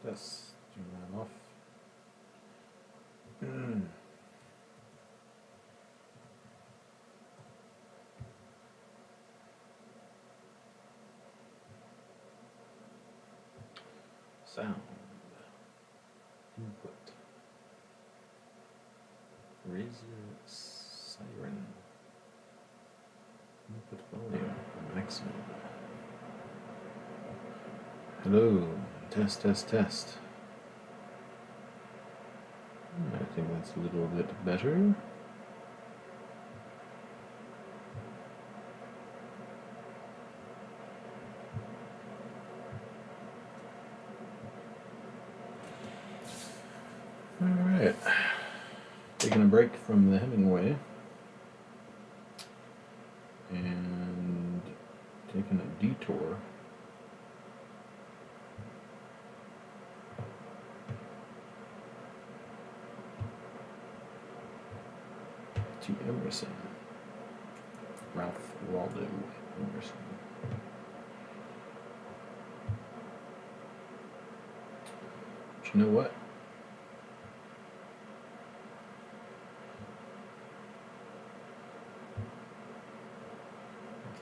Let's turn that off. Sound. Input. Razor siren. Input volume maximum. Hello. Test, test, test. I think that's a little bit better. Alright. Taking a break from the Hemingway and taking a detour to Emerson. Ralph Waldo Emerson. But you know what?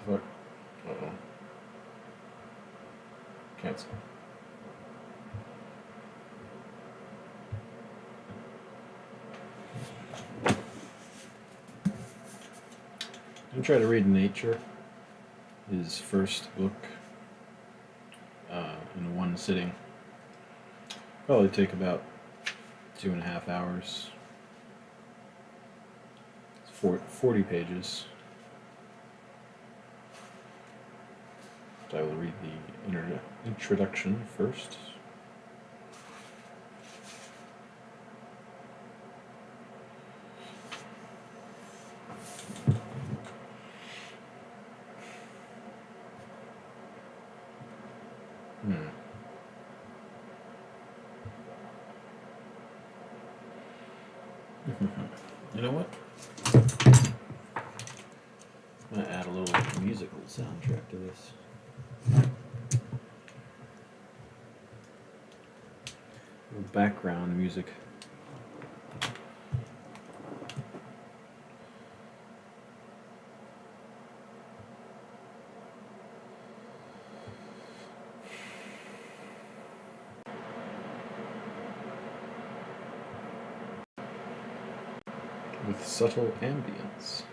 What the fuck? Uh-oh. Cancel. I'm trying to read Nature, his first book, in one sitting. Probably take about 2.5 hours. It's 40 pages. So I will read the introduction first. You know what? I'm going to add a little musical soundtrack to this. A little background music. With subtle ambience.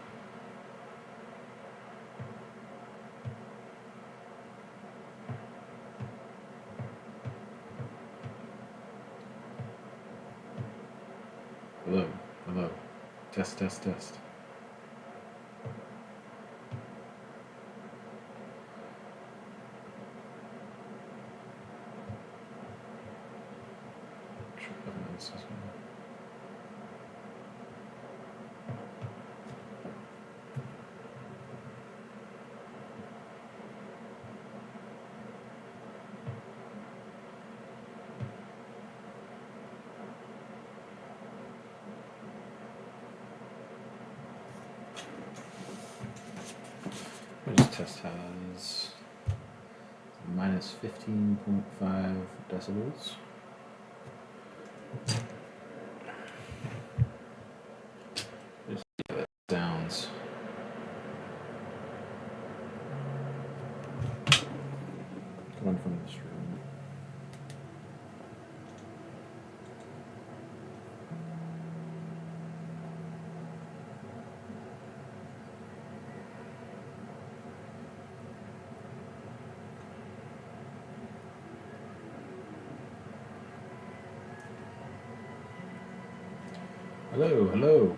Hello, hello. Test, test, test. This test has minus 15.5 decibels. Just see how that sounds. Coming from this room. Hello, hello.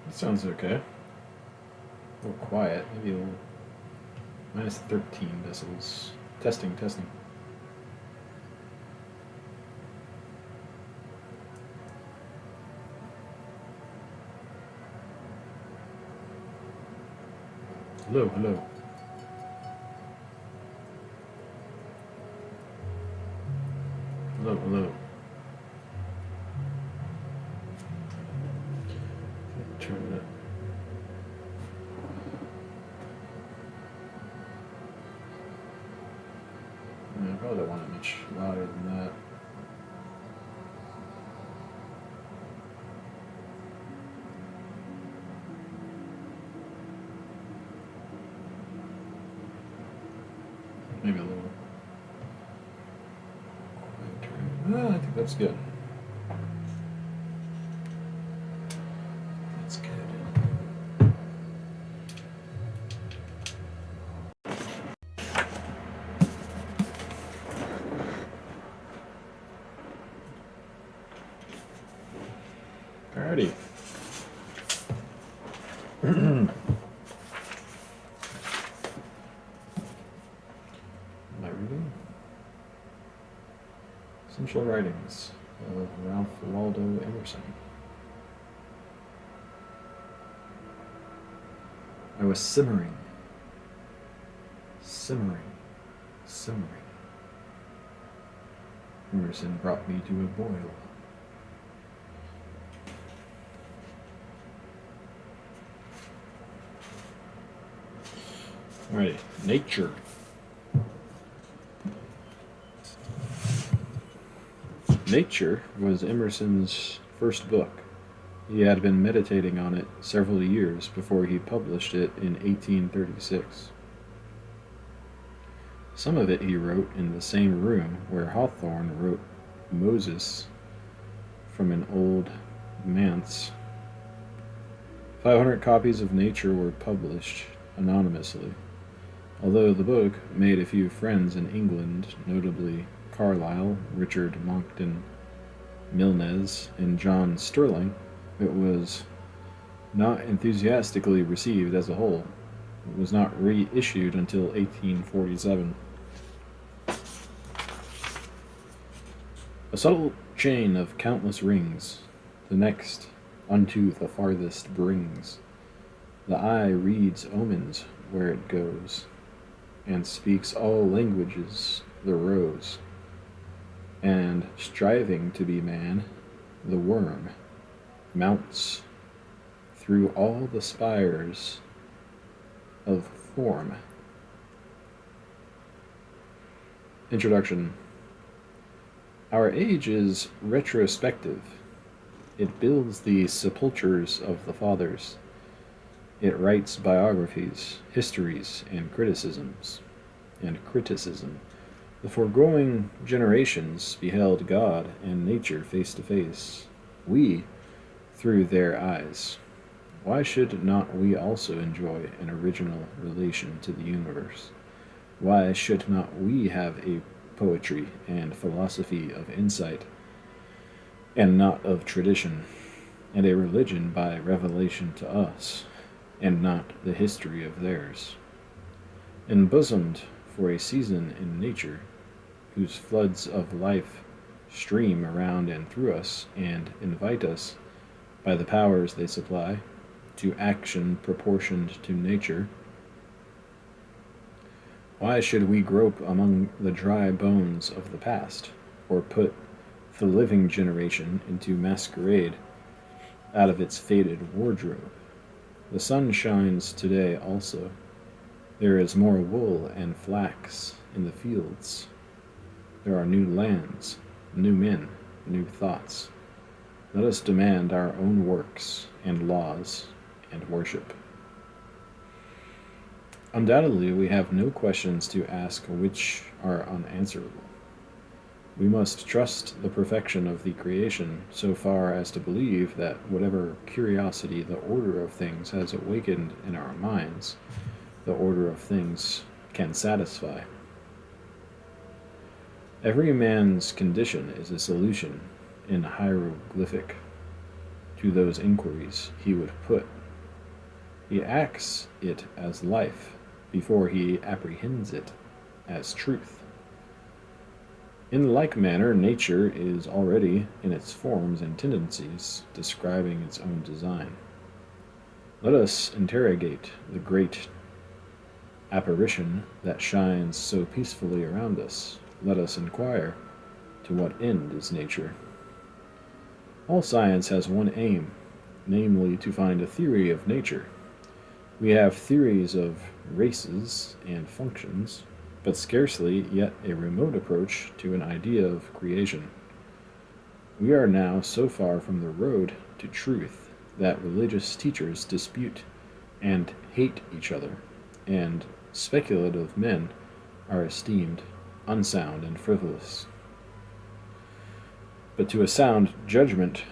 That sounds okay. A little quiet, maybe a little minus 13 decibels. Testing, testing. Hello, hello. Hello, hello. turn it. I probably don't want it much louder than that. Maybe a little quieter. I think that's good. That's good. Alrighty. Am I reading? Essential Writings of Ralph Waldo Emerson. I was simmering. Emerson brought me to a boil. Alright, Nature. Nature was Emerson's first book. He had been meditating on it several years before he published it in 1836. Some of it he wrote in the same room where Hawthorne wrote Moses from an old manse. 500 copies of Nature were published anonymously, although the book made a few friends in England, notably Carlyle, Richard Monckton Milnes, and John Sterling. It was not enthusiastically received as a whole. It was not reissued until 1847. A subtle chain of countless rings, the next unto the farthest brings. The eye reads omens where it goes, and speaks all languages the rose. And striving to be man, the worm mounts through all the spires of form. Introduction. Our age is retrospective. It builds the sepulchres of the fathers. It writes biographies, histories, and criticism. The foregoing generations beheld God and nature face to face, we through their eyes. Why should not we also enjoy an original relation to the universe? Why should not we have a poetry and philosophy of insight, and not of tradition, and a religion by revelation to us, and not the history of theirs? Embosomed for a season in nature, whose floods of life stream around and through us, and invite us, by the powers they supply, to action proportioned to nature. Why should we grope among the dry bones of the past, or put the living generation into masquerade out of its faded wardrobe? The sun shines today also. There is more wool and flax in the fields. There are new lands, new men, new thoughts. Let us demand our own works and laws and worship. Undoubtedly, we have no questions to ask which are unanswerable. We must trust the perfection of the creation so far as to believe that whatever curiosity the order of things has awakened in our minds, the order of things can satisfy. Every man's condition is a solution in hieroglyphic to those inquiries he would put. He acts it as life before he apprehends it as truth. In like manner, nature is already, in its forms and tendencies, describing its own design. Let us interrogate the great apparition that shines so peacefully around us. Let us inquire, to what end is nature? All science has one aim, namely to find a theory of nature. We have theories of races and functions, but scarcely yet a remote approach to an idea of creation. We are now so far from the road to truth that religious teachers dispute and hate each other, and speculative men are esteemed unsound and frivolous. But to a sound judgment,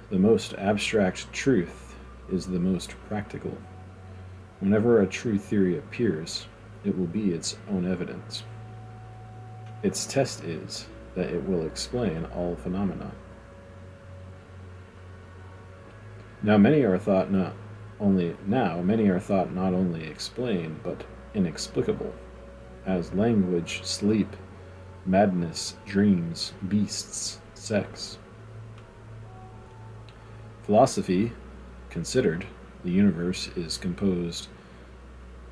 the most abstract truth is the most practical. Whenever a true theory appears, it will be its own evidence. Its test is that it will explain all phenomena. Many are thought not only explained but inexplicable, as language, sleep, madness, dreams, beasts, sex. Philosophy considered, the universe is composed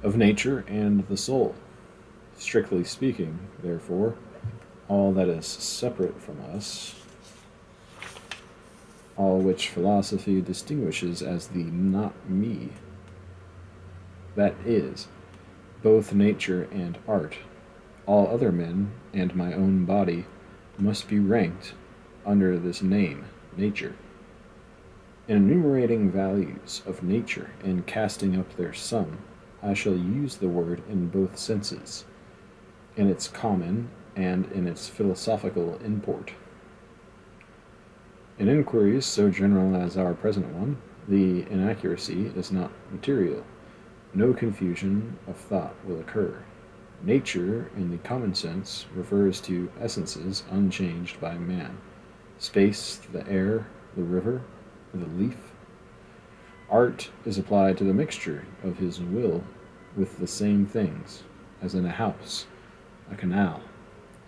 of nature and the soul. Strictly speaking, therefore, all that is separate from us, all which philosophy distinguishes as the not me, that is, both nature and art, all other men and my own body, must be ranked under this name, nature. In enumerating values of nature and casting up their sum, I shall use the word in both senses, in its common and in its philosophical import. In inquiries so general as our present one, the inaccuracy is not material. No confusion of thought will occur. Nature, in the common sense, refers to essences unchanged by man: space, the air, the river, the leaf. Art is applied to the mixture of his will with the same things, as in a house, a canal,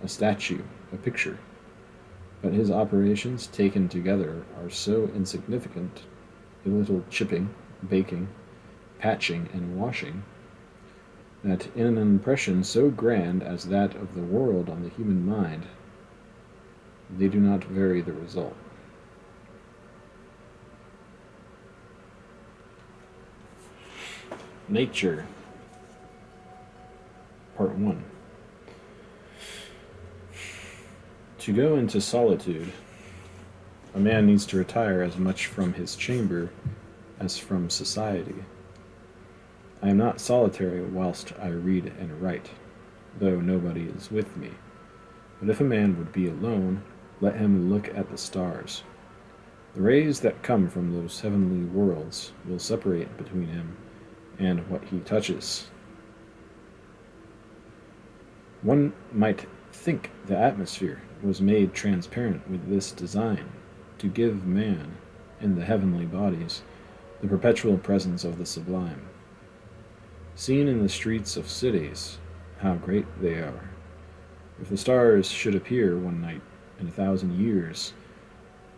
a statue, a picture. But his operations taken together are so insignificant, a little chipping, baking, patching, and washing, that in an impression so grand as that of the world on the human mind, they do not vary the result. Nature, Part 1. To go into solitude, a man needs to retire as much from his chamber as from society. I am not solitary whilst I read and write, though nobody is with me. But if a man would be alone, let him look at the stars. The rays that come from those heavenly worlds will separate between him and what he touches. One might think the atmosphere was made transparent with this design, to give man, in the heavenly bodies, the perpetual presence of the sublime. Seen in the streets of cities, how great they are! If the stars should appear one night in 1,000 years,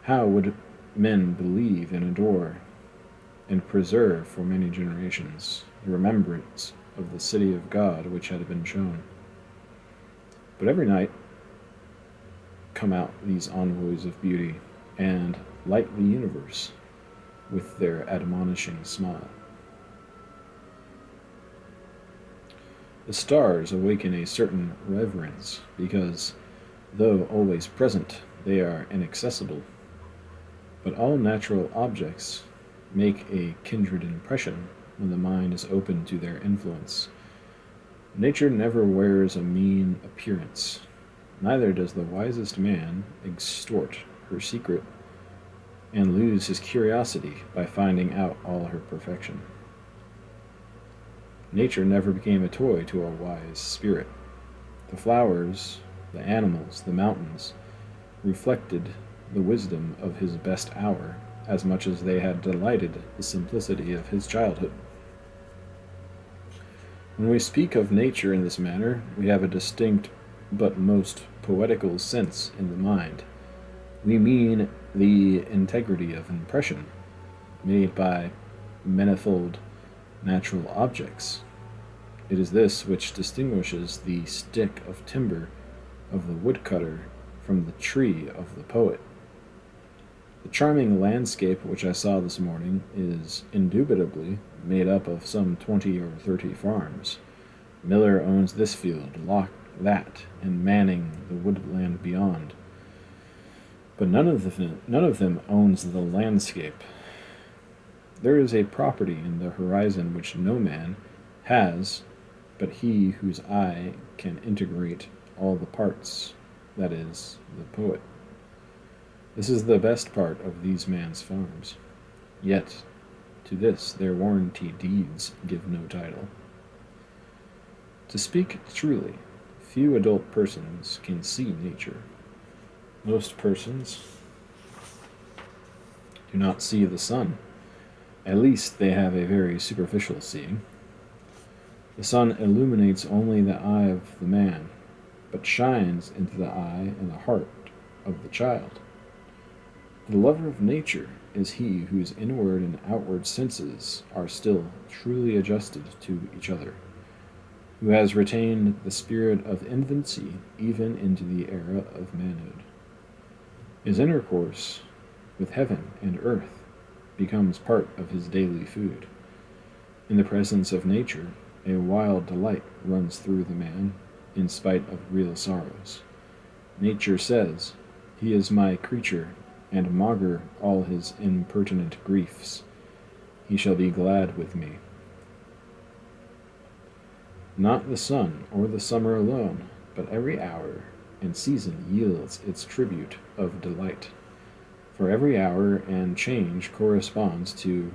how would men believe and adore and preserve for many generations the remembrance of the city of God which had been shown? But every night come out these envoys of beauty, and light the universe with their admonishing smile. The stars awaken a certain reverence, because, though always present, they are inaccessible. But all natural objects make a kindred impression when the mind is open to their influence. Nature never wears a mean appearance, neither does the wisest man extort her secret and lose his curiosity by finding out all her perfection. Nature never became a toy to a wise spirit. The flowers, the animals, the mountains reflected the wisdom of his best hour as much as they had delighted the simplicity of his childhood. When we speak of nature in this manner, we have a distinct but most poetical sense in the mind. We mean the integrity of impression made by manifold natural objects. It is this which distinguishes the stick of timber of the woodcutter from the tree of the poet. The charming landscape which I saw this morning is indubitably made up of some 20 or 30 farms. Miller owns this field, Locke that, and Manning the woodland beyond. But none of them owns the landscape. There is a property in the horizon which no man has but he whose eye can integrate all the parts, that is, the poet. This is the best part of these man's farms. Yet, to this their warranty deeds give no title. To speak truly, few adult persons can see nature. Most persons do not see the sun. At least they have a very superficial seeing. The sun illuminates only the eye of the man, but shines into the eye and the heart of the child. The lover of nature is he whose inward and outward senses are still truly adjusted to each other, who has retained the spirit of infancy even into the era of manhood. His intercourse with heaven and earth becomes part of his daily food. In the presence of nature, a wild delight runs through the man, in spite of real sorrows. Nature says, "He is my creature, and maugre all his impertinent griefs. He shall be glad with me." Not the sun or the summer alone, but every hour and season yields its tribute of delight. For every hour and change corresponds to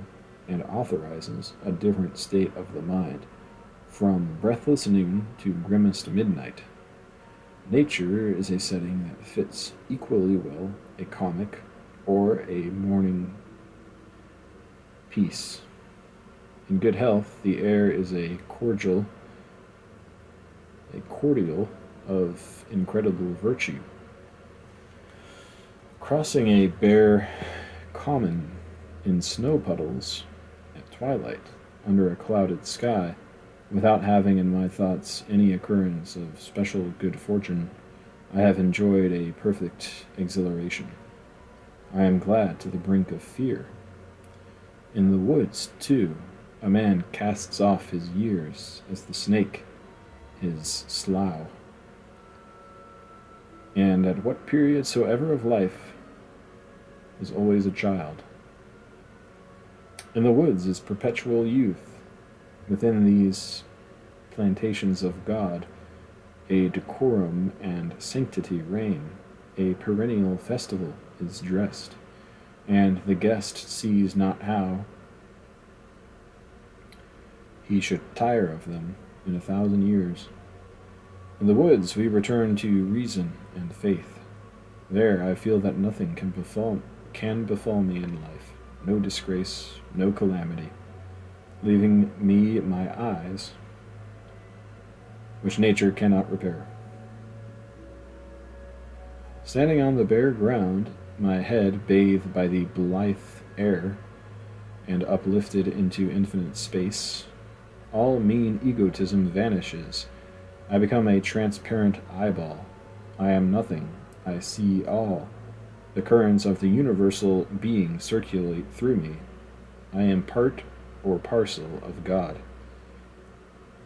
and authorizes a different state of the mind, from breathless noon to grimmest midnight. Nature is a setting that fits equally well a comic or a morning piece. In good health, the air is a cordial of incredible virtue. Crossing a bare common in snow puddles at twilight under a clouded sky, without having in my thoughts any occurrence of special good fortune, I have enjoyed a perfect exhilaration. I am glad to the brink of fear. In the woods, too, a man casts off his years as the snake his slough. And at what period soever of life is always a child. In the woods is perpetual youth. Within these plantations of God, a decorum and sanctity reign, a perennial festival is dressed, and the guest sees not how he should tire of them in 1,000 years. In the woods we return to reason and faith. There I feel that nothing can befall me in life, no disgrace, no calamity, leaving me my eyes, which nature cannot repair. Standing on the bare ground, my head bathed by the blithe air, and uplifted into infinite space, all mean egotism vanishes. I become a transparent eyeball. I am nothing. I see all. The currents of the universal being circulate through me. I am part or parcel of God.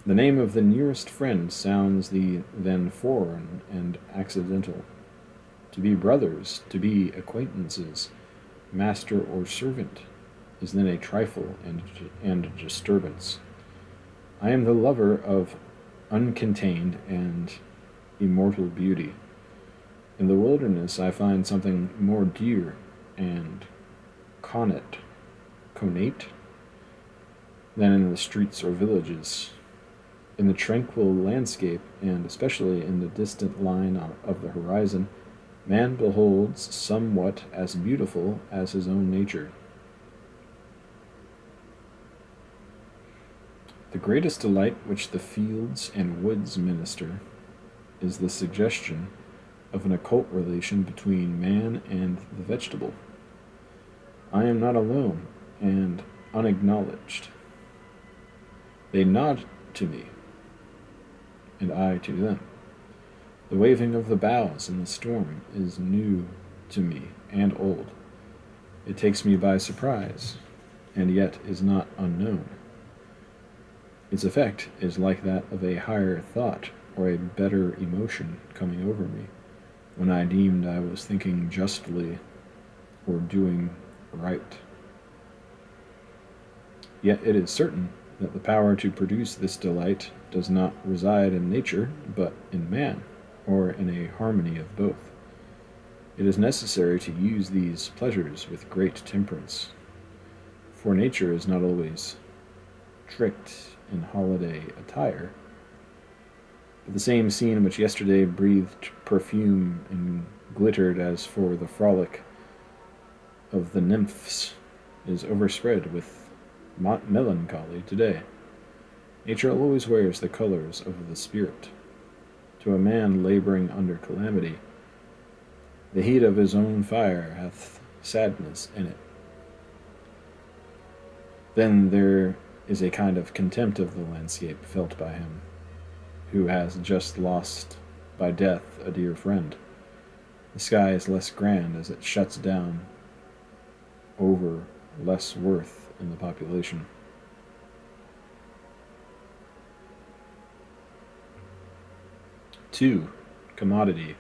The name of the nearest friend sounds then foreign and accidental. To be brothers, to be acquaintances, master or servant, is then a trifle and a disturbance. I am the lover of uncontained and immortal beauty. In the wilderness I find something more dear and connate than in the streets or villages. In the tranquil landscape, and especially in the distant line of the horizon, man beholds somewhat as beautiful as his own nature. The greatest delight which the fields and woods minister is the suggestion of an occult relation between man and the vegetable. I am not alone and unacknowledged. They nod to me, and I to them. The waving of the boughs in the storm is new to me and old. It takes me by surprise, and yet is not unknown. Its effect is like that of a higher thought or a better emotion coming over me, when I deemed I was thinking justly or doing right. Yet it is certain that the power to produce this delight does not reside in nature, but in man, or in a harmony of both. It is necessary to use these pleasures with great temperance, for nature is not always tricked in holiday attire, but the same scene which yesterday breathed perfume and glittered as for the frolic of the nymphs is overspread with melancholy today. Nature always wears the colors of the spirit. To a man laboring under calamity, the heat of his own fire hath sadness in it. Then there is a kind of contempt of the landscape felt by him, who has just lost by death a dear friend. The sky is less grand as it shuts down over less worth in the population. Two, commodity.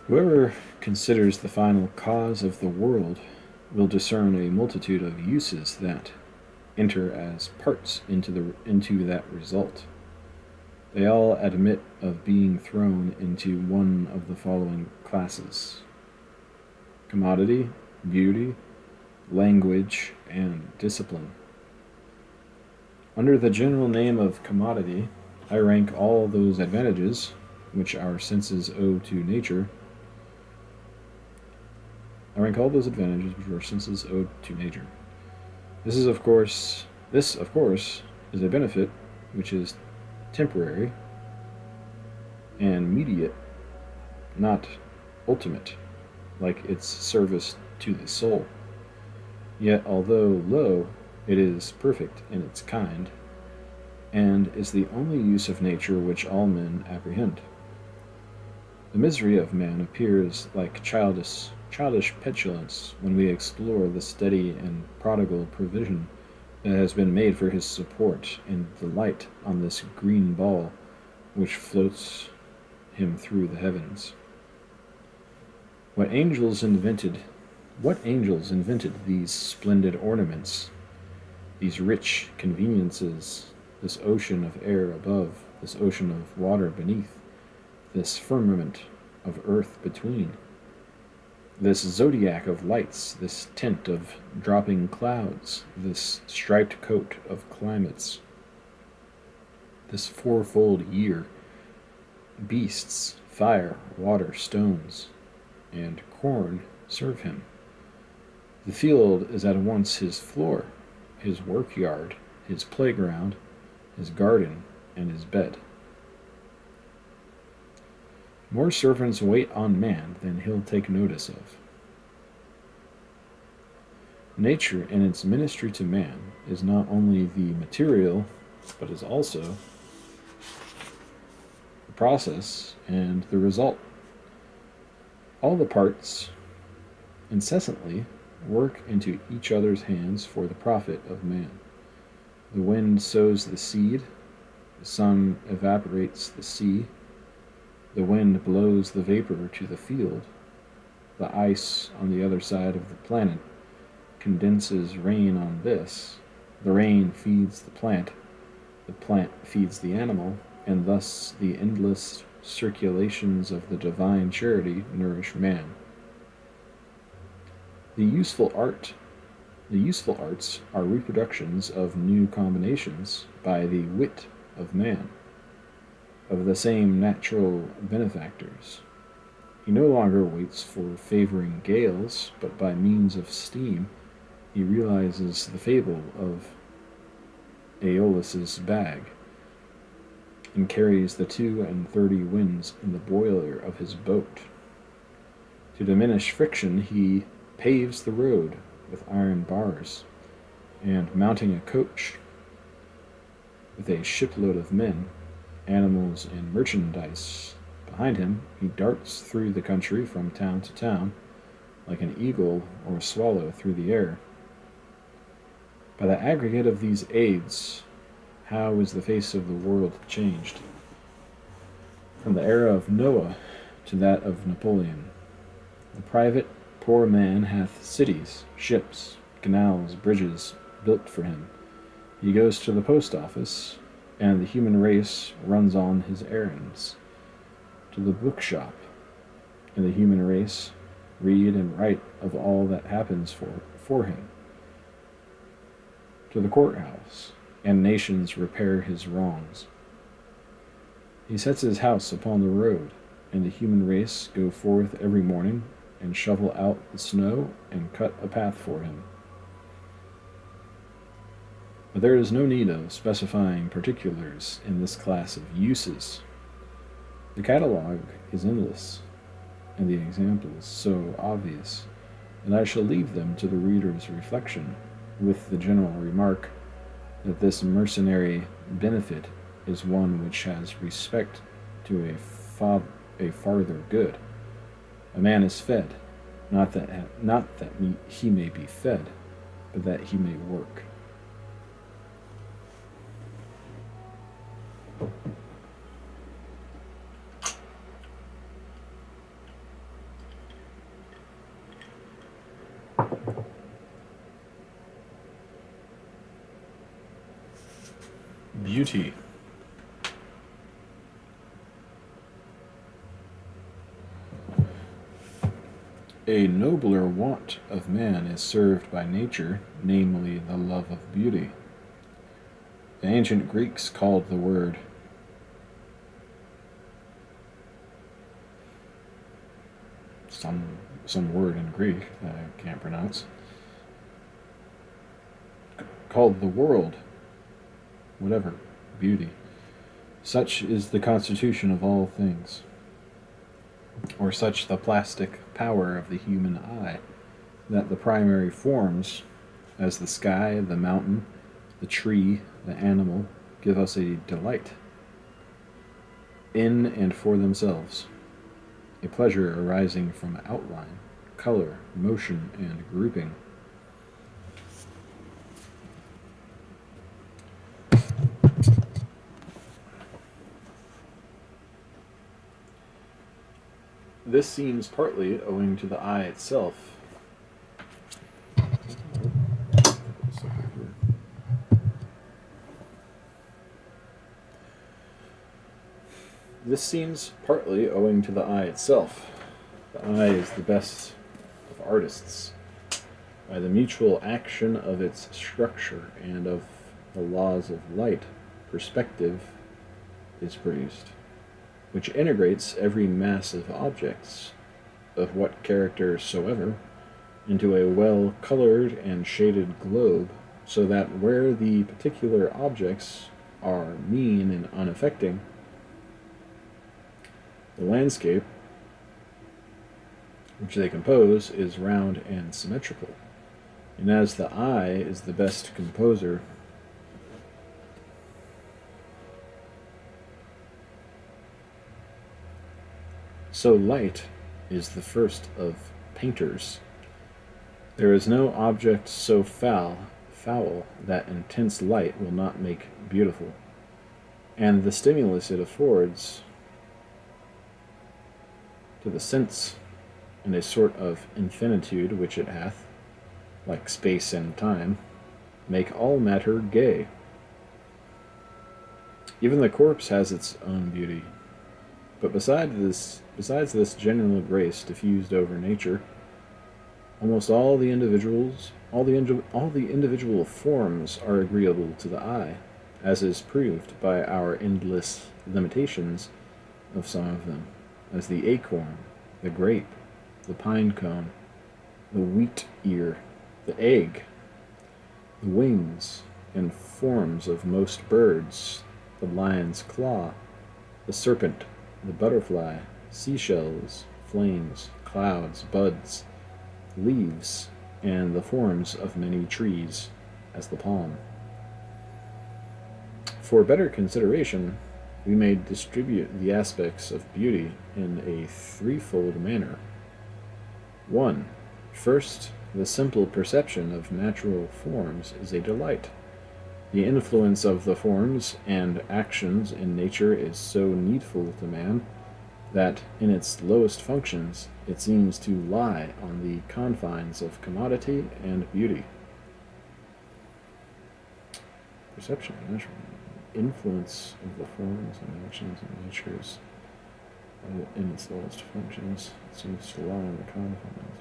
Whoever considers the final cause of the world will discern a multitude of uses that enter as parts into that result. They all admit of being thrown into one of the following classes: commodity, beauty, language, and discipline. Under the general name of commodity, I rank all those advantages which our senses owe to nature. This, of course, is a benefit which is temporary and mediate, not ultimate, like its service to the soul. Yet, although low, it is perfect in its kind, and is the only use of nature which all men apprehend. The misery of man appears like childish petulance when we explore the steady and prodigal provision that has been made for his support and delight on this green ball which floats him through the heavens. What angels invented these splendid ornaments, these rich conveniences, this ocean of air above, this ocean of water beneath, this firmament of earth between, this zodiac of lights, this tent of dropping clouds, this striped coat of climates, this fourfold year, beasts, fire, water, stones, and corn serve him. The field is at once his floor, his work-yard, his playground, his garden, and his bed. More servants wait on man than he'll take notice of. Nature in its ministry to man is not only the material, but is also the process and the result. All the parts incessantly work into each other's hands for the profit of man. The wind sows the seed, the sun evaporates the sea, the wind blows the vapor to the field, the ice on the other side of the planet condenses rain on this, the rain feeds the plant feeds the animal, and thus the endless circulations of the divine charity nourish man. The useful arts are reproductions of new combinations by the wit of man, of the same natural benefactors. He no longer waits for favoring gales, but by means of steam he realizes the fable of Aeolus's bag, and carries the 32 winds in the boiler of his boat. To diminish friction, he paves the road with iron bars, and mounting a coach with a shipload of men, animals, and merchandise. Behind him, he darts through the country from town to town, like an eagle or a swallow through the air. By the aggregate of these aids, how is the face of the world changed? From the era of Noah to that of Napoleon, the private poor man hath cities, ships, canals, bridges built for him. He goes to the post office, and the human race runs on his errands. To the bookshop, and the human race read and write of all that happens for him. To the courthouse, and nations repair his wrongs. He sets his house upon the road, and the human race go forth every morning and shovel out the snow and cut a path for him. But there is no need of specifying particulars in this class of uses. The catalogue is endless, and the examples so obvious, that I shall leave them to the reader's reflection, with the general remark that this mercenary benefit is one which has respect to a farther good. A man is fed, not that he may be fed, but that he may work. Beauty. A nobler want of man is served by nature, namely the love of beauty. The ancient Greeks called the word some word in Greek that I can't pronounce, called the world, whatever, beauty. Such is the constitution of all things, or such the plastic power of the human eye, that the primary forms, as the sky, the mountain, the tree, the animal, give us a delight in and for themselves, a pleasure arising from outline, color, motion, and grouping. This seems partly owing to the eye itself. This seems partly owing to the eye itself. The eye is the best of artists. By the mutual action of its structure and of the laws of light, perspective is produced, which integrates every mass of objects, of what character soever, into a well-colored and shaded globe, so that where the particular objects are mean and unaffecting, the landscape which they compose is round and symmetrical. And as the eye is the best composer, so light is the first of painters. There is no object so foul that intense light will not make beautiful, and the stimulus it affords to the sense, and a sort of infinitude which it hath, like space and time, make all matter gay. Even the corpse has its own beauty. But besides this general grace diffused over nature, almost all the individual forms are agreeable to the eye, as is proved by our endless limitations of some of them, as the acorn, the grape, the pine cone, the wheat ear, the egg, the wings and forms of most birds, the lion's claw, the serpent, the butterfly, seashells, flames, clouds, buds, leaves, and the forms of many trees, as the palm. For better consideration, we may distribute the aspects of beauty in a threefold manner. 1. First, the simple perception of natural forms is a delight. The influence of the forms and actions in nature is so needful to man that in its lowest functions it seems to lie on the confines of commodity and beauty. Perception, natural influence of the forms and actions in nature is in its lowest functions it seems to lie on the confines.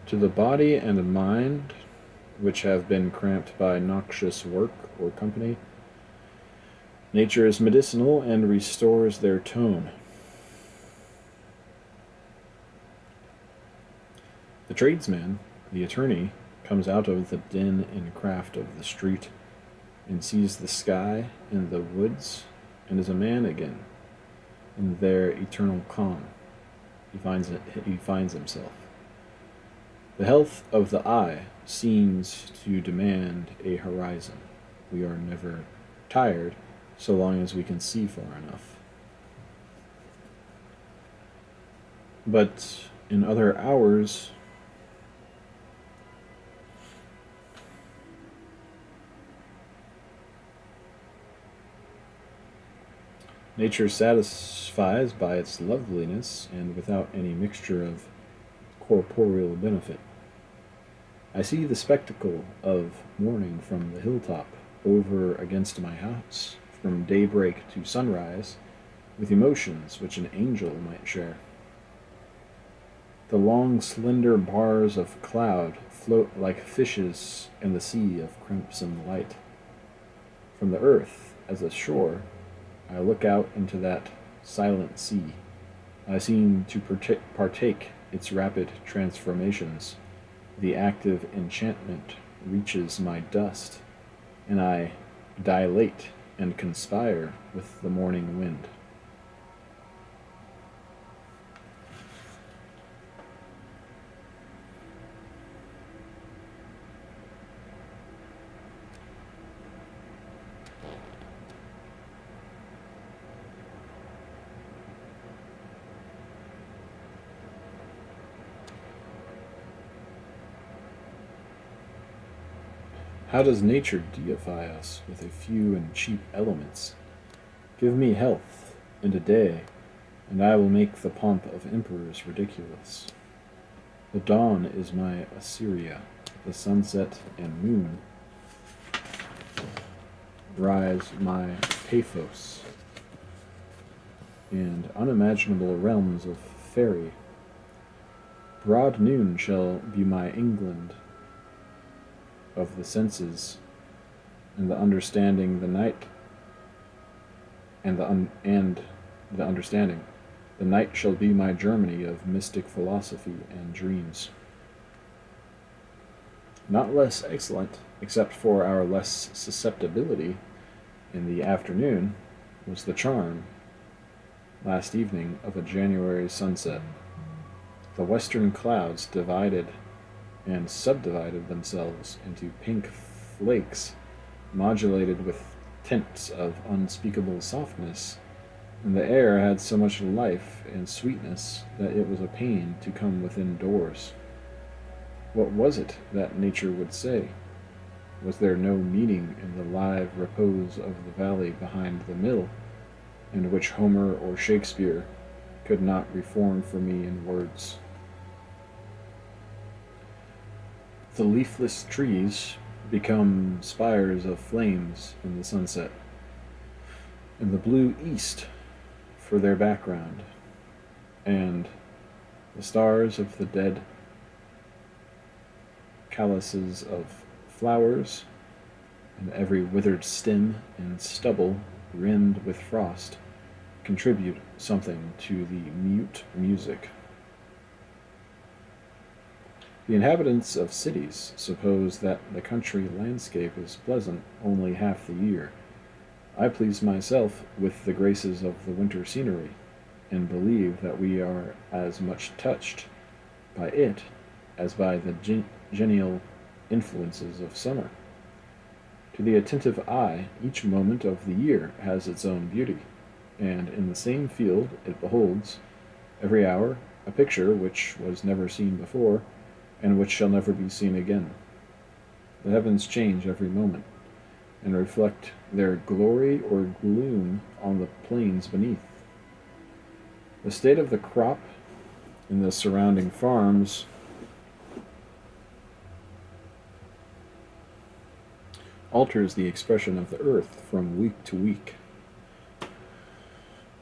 To the body and mind, which have been cramped by noxious work or company, nature is medicinal and restores their tone. The tradesman, the attorney, comes out of the din and craft of the street, and sees the sky and the woods, and is a man again, in their eternal calm. He finds himself. The health of the eye seems to demand a horizon. We are never tired so long as we can see far enough. But in other hours, nature satisfies by its loveliness and without any mixture of corporeal benefit. I see the spectacle of morning from the hilltop over against my house, from daybreak to sunrise, with emotions which an angel might share. The long, slender bars of cloud float like fishes in the sea of crimson light. From the earth, as a shore, I look out into that silent sea. I seem to partake its rapid transformations. The active enchantment reaches my dust, and I dilate and conspire with the morning wind. How does nature deify us with a few and cheap elements? Give me health and a day, and I will make the pomp of emperors ridiculous. The dawn is my Assyria, the sunset and moon rise my Paphos, and unimaginable realms of fairy. Broad noon shall be my England of the senses, and the understanding the night, and the understanding. The night shall be my Germany of mystic philosophy and dreams. Not less excellent, except for our less susceptibility in the afternoon, was the charm, last evening, of a January sunset. The western clouds divided and subdivided themselves into pink flakes, modulated with tints of unspeakable softness, and the air had so much life and sweetness that it was a pain to come within doors. What was it that nature would say? Was there no meaning in the live repose of the valley behind the mill, and which Homer or Shakespeare could not reform for me in words? The leafless trees become spires of flames in the sunset, and the blue east for their background, and the stars of the dead calyces of flowers, and every withered stem and stubble rimmed with frost contribute something to the mute music. The inhabitants of cities suppose that the country landscape is pleasant only half the year. I please myself with the graces of the winter scenery, and believe that we are as much touched by it as by the genial influences of summer. To the attentive eye, each moment of the year has its own beauty, and in the same field it beholds, every hour, a picture which was never seen before, and which shall never be seen again. The heavens change every moment, and reflect their glory or gloom on the plains beneath. The state of the crop in the surrounding farms alters the expression of the earth from week to week.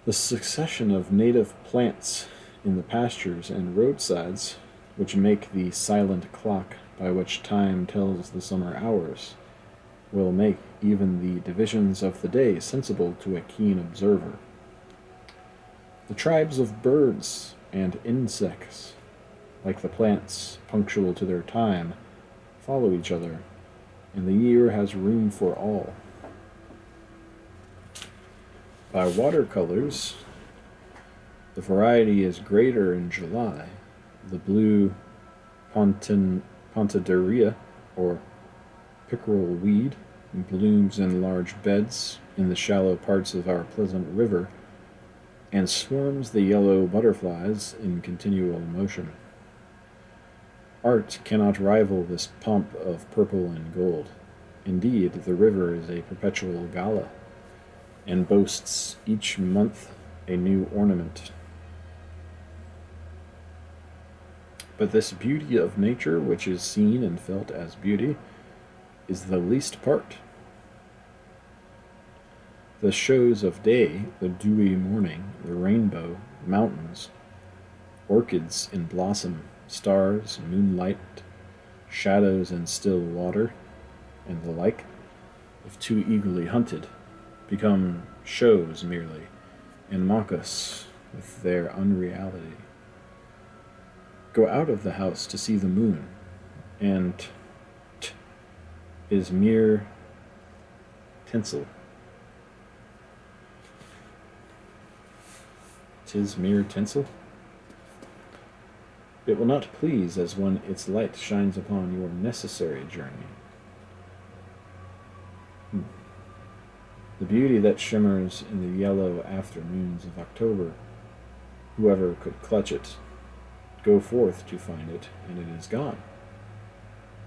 The succession of native plants in the pastures and roadsides, which make the silent clock by which time tells the summer hours, will make even the divisions of the day sensible to a keen observer. The tribes of birds and insects, like the plants punctual to their time, follow each other, and the year has room for all. By watercolors, the variety is greater in July. The blue pontidaria, or pickerel weed, blooms in large beds in the shallow parts of our pleasant river, and swarms the yellow butterflies in continual motion. Art cannot rival this pomp of purple and gold. Indeed, the river is a perpetual gala, and boasts each month a new ornament. But this beauty of nature, which is seen and felt as beauty, is the least part. The shows of day, the dewy morning, the rainbow, mountains, orchids in blossom, stars, moonlight, shadows in still water, and the like, if too eagerly hunted, become shows merely, and mock us with their unreality. Go out of the house to see the moon, and is mere tinsel. 'Tis mere tinsel? It will not please as when its light shines upon your necessary journey. The beauty that shimmers in the yellow afternoons of October, whoever could clutch it, go forth to find it, and it is gone.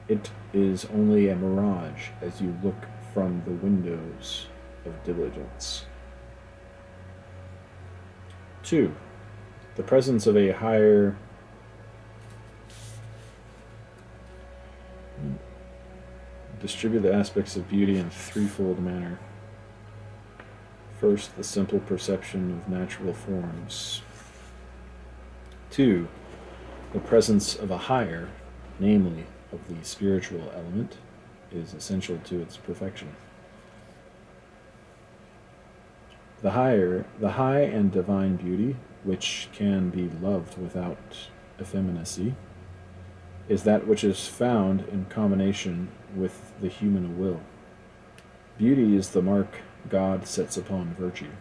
It is only a mirage as you look from the windows of diligence. 2. The presence of a higher distribute the aspects of beauty in a threefold manner. First, the simple perception of natural forms. 2. The presence of a higher, namely, of the spiritual element, is essential to its perfection. The high and divine beauty, which can be loved without effeminacy, is that which is found in combination with the human will. Beauty is the mark God sets upon virtue.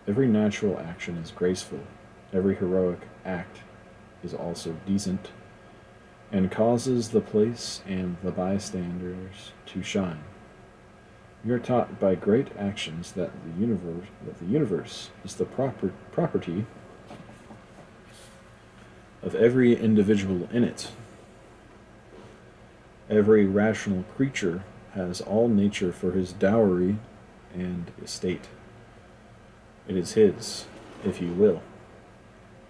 Every natural action is graceful, every heroic act is also decent, and causes the place and the bystanders to shine. We are taught by great actions that the universe is the property of every individual in it. Every rational creature has all nature for his dowry and estate. It is his, if he will.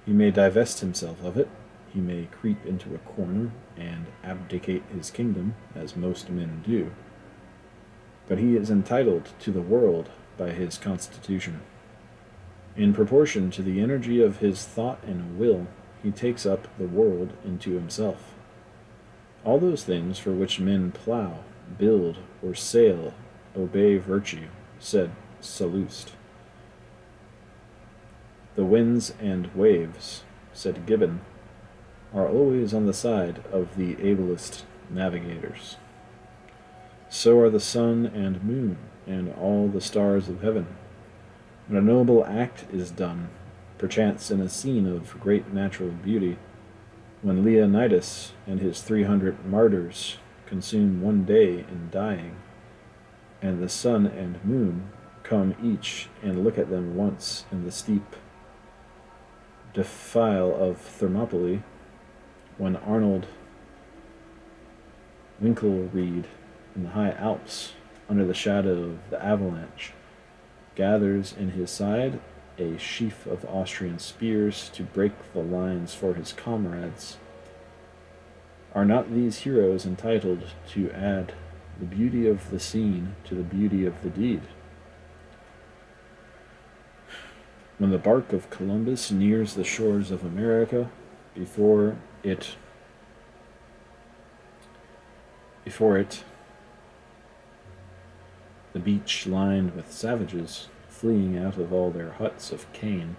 He may divest himself of it, he may creep into a corner and abdicate his kingdom, as most men do. But he is entitled to the world by his constitution. In proportion to the energy of his thought and will, he takes up the world into himself. All those things for which men plow, build, or sail obey virtue, said Sallust. The winds and waves, said Gibbon, are always on the side of the ablest navigators. So are the sun and moon, and all the stars of heaven. When a noble act is done, perchance in a scene of great natural beauty, when Leonidas and his 300 martyrs consume one day in dying, and the sun and moon come each and look at them once in the steep defile of Thermopylae, when Arnold Winkelried in the high Alps, under the shadow of the avalanche, gathers in his side a sheaf of Austrian spears to break the lines for his comrades. Are not these heroes entitled to add the beauty of the scene to the beauty of the deed? When the bark of Columbus nears the shores of America, before it, the beach lined with savages fleeing out of all their huts of cane,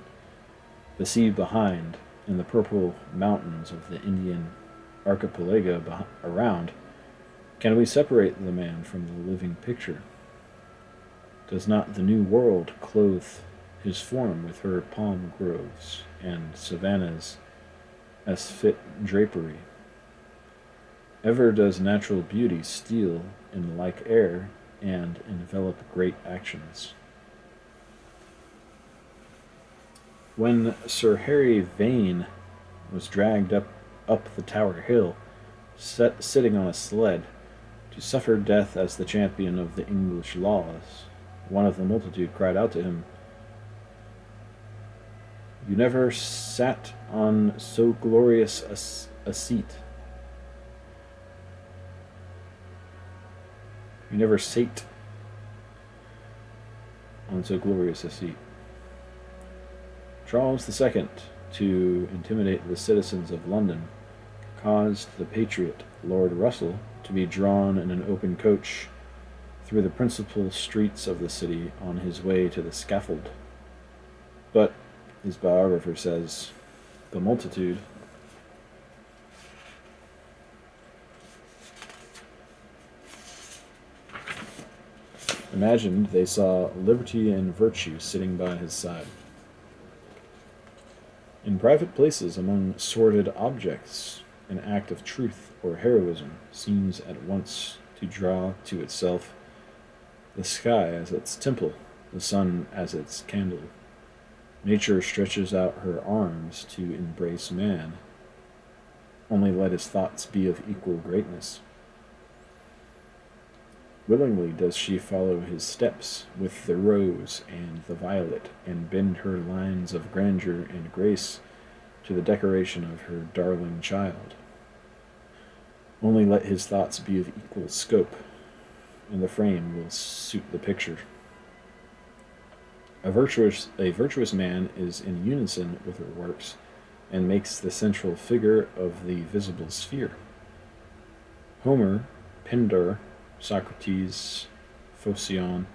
the sea behind, and the purple mountains of the Indian archipelago around, can we separate the man from the living picture? Does not the New World clothe his form with her palm groves and savannas as fit drapery? Ever does natural beauty steal in like air and envelop great actions. When Sir Harry Vane was dragged up the Tower Hill, sitting on a sled, to suffer death as the champion of the English laws, one of the multitude cried out to him, "You never sat on so glorious a seat. You never sate on so glorious a seat." Charles II, to intimidate the citizens of London, caused the patriot Lord Russell to be drawn in an open coach through the principal streets of the city on his way to the scaffold. But, his biographer says, the multitude imagined they saw liberty and virtue sitting by his side. In private places, among sordid objects, an act of truth or heroism seems at once to draw to itself the sky as its temple, the sun as its candle. Nature stretches out her arms to embrace man. Only let his thoughts be of equal greatness. Willingly does she follow his steps with the rose and the violet, and bend her lines of grandeur and grace to the decoration of her darling child. Only let his thoughts be of equal scope, and the frame will suit the picture. A virtuous man is in unison with her works, and makes the central figure of the visible sphere. Homer, Pindar, Socrates, Phocion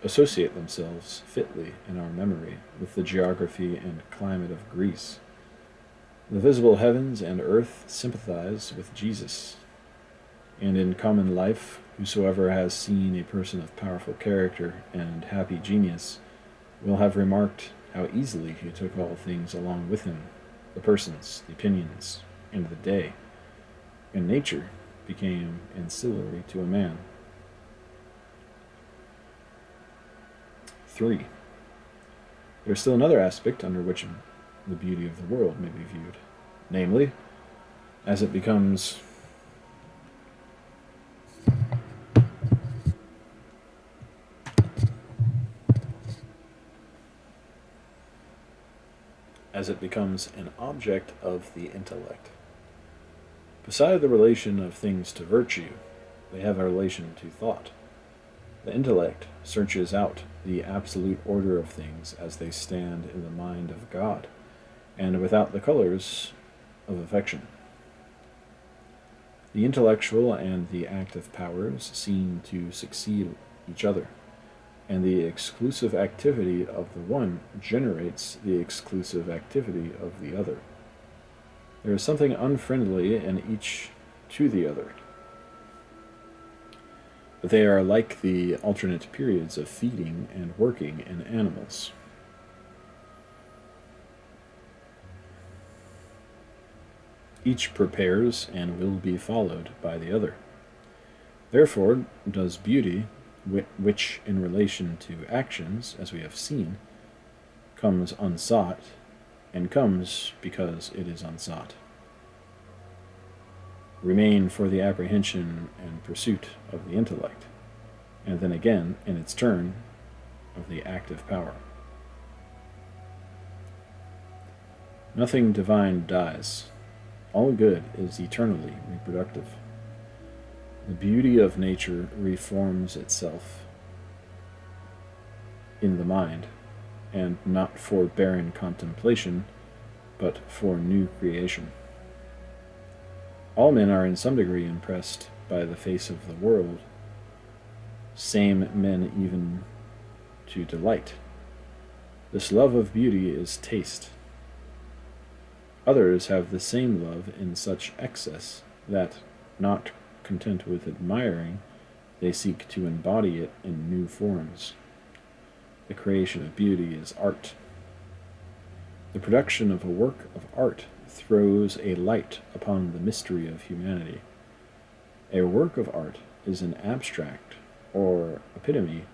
associate themselves fitly in our memory with the geography and climate of Greece. The visible heavens and earth sympathize with Jesus, and in common life, whosoever has seen a person of powerful character and happy genius will have remarked how easily he took all things along with him, the persons, the opinions, and the day, and nature became ancillary to a man. 3. There is still another aspect under which the beauty of the world may be viewed, namely, as it becomes an object of the intellect. Beside the relation of things to virtue, they have a relation to thought. The intellect searches out the absolute order of things as they stand in the mind of God, and without the colors of affection. The intellectual and the active powers seem to succeed each other, and the exclusive activity of the one generates the exclusive activity of the other. There is something unfriendly in each to the other, but they are like the alternate periods of feeding and working in animals. Each prepares and will be followed by the other. Therefore does beauty, which in relation to actions, as we have seen, comes unsought, and comes because it is unsought, remain for the apprehension and pursuit of the intellect, and then again, in its turn, of the active power. Nothing divine dies. All good is eternally reproductive. The beauty of nature reforms itself in the mind, and not for barren contemplation, but for new creation. All men are in some degree impressed by the face of the world, same men even to delight. This love of beauty is taste. Others have the same love in such excess that, not content with admiring, they seek to embody it in new forms. The creation of beauty is art. The production of a work of art throws a light upon the mystery of humanity. A work of art is an abstract or epitome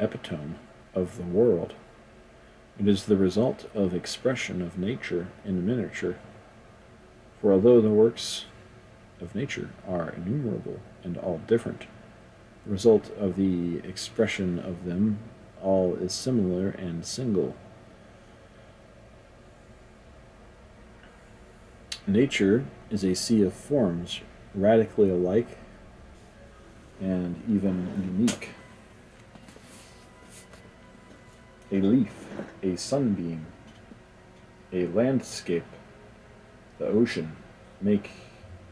epitome of the world. It is the result of expression of nature in miniature. For although the works of nature are innumerable and all different, the result of the expression of them all is similar and single. Nature is a sea of forms, radically alike and even unique. A leaf, a sunbeam, a landscape, the ocean make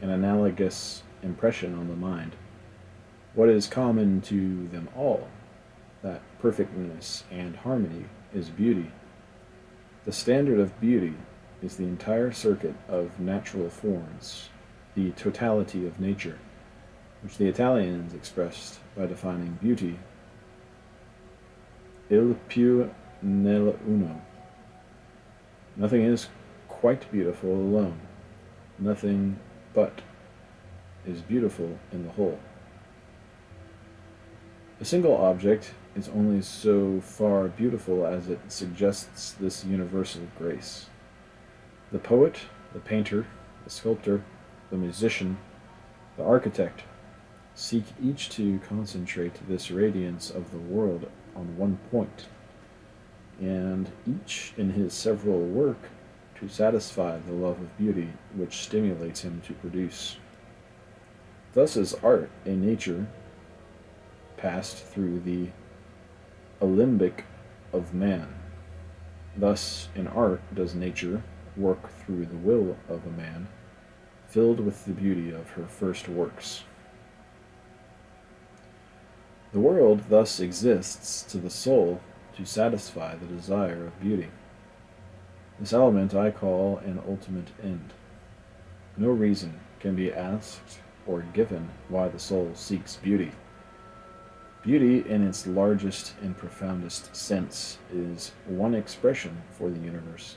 an analogous impression on the mind. What is common to them all, that perfectness and harmony, is beauty. The standard of beauty is the entire circuit of natural forms, the totality of nature, which the Italians expressed by defining beauty il più nell'uno. Nothing is quite beautiful alone. Nothing but is beautiful in the whole. A single object is only so far beautiful as it suggests this universal grace. The poet, the painter, the sculptor, the musician, the architect seek each to concentrate this radiance of the world on one point, and each in his several work to satisfy the love of beauty which stimulates him to produce. Thus is art a nature passed through the alembic of man. Thus in art does nature work through the will of a man, filled with the beauty of her first works. The world thus exists to the soul to satisfy the desire of beauty. This element I call an ultimate end. No reason can be asked or given why the soul seeks beauty. Beauty, in its largest and profoundest sense, is one expression for the universe.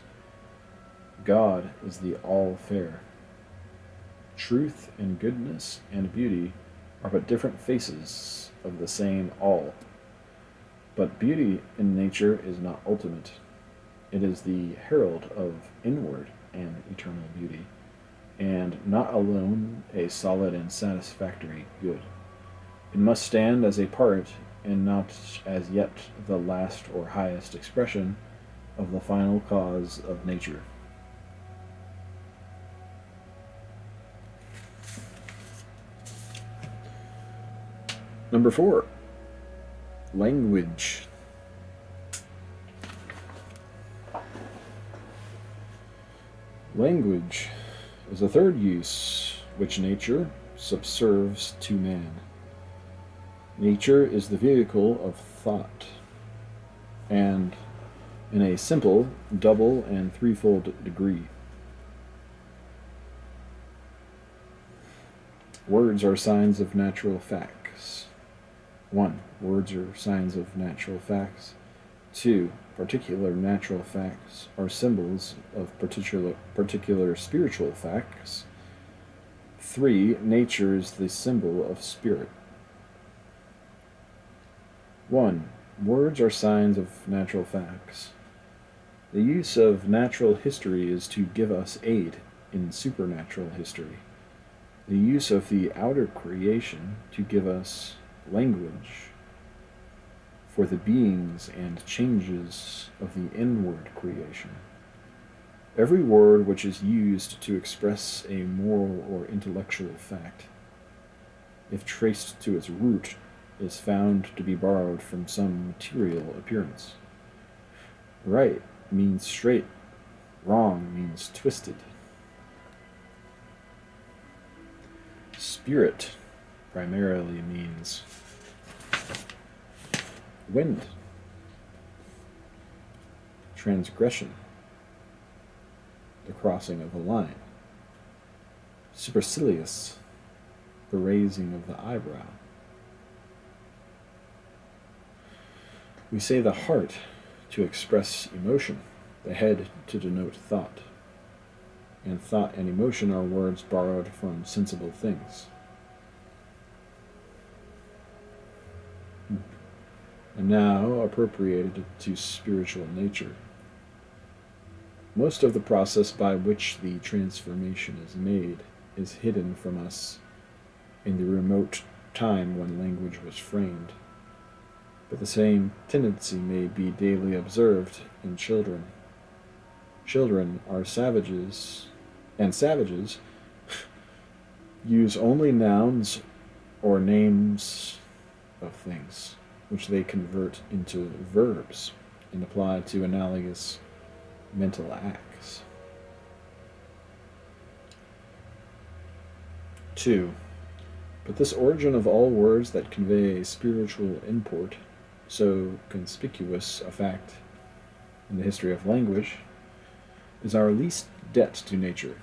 God is the all-fair. Truth and goodness and beauty are but different faces of the same all. But beauty in nature is not ultimate. It is the herald of inward and eternal beauty, and not alone a solid and satisfactory good. It must stand as a part, and not as yet the last or highest expression of the final cause of nature. Number 4, language. Language is a third use which nature subserves to man. Nature is the vehicle of thought, and in a simple, double, and threefold degree. Words are signs of natural facts. 1. Words are signs of natural facts. 2. particular natural facts are symbols of particular spiritual facts. 3. Nature is the symbol of spirit. 1. Words are signs of natural facts. The use of natural history is to give us aid in supernatural history. The use of the outer creation to give us language for the beings and changes of the inward creation. Every word which is used to express a moral or intellectual fact, if traced to its root, is found to be borrowed from some material appearance. Right means straight, wrong means twisted. Spirit primarily means wind, transgression, the crossing of a line, supercilious, the raising of the eyebrow. We say the heart to express emotion, the head to denote thought, and thought and emotion are words borrowed from sensible things. And now appropriated to spiritual nature. Most of the process by which the transformation is made is hidden from us in the remote time when language was framed, but the same tendency may be daily observed in children. Children are savages, and savages use only nouns or names of things, which they convert into verbs and apply to analogous mental acts. 2. But this origin of all words that convey a spiritual import, so conspicuous a fact in the history of language, is our least debt to nature.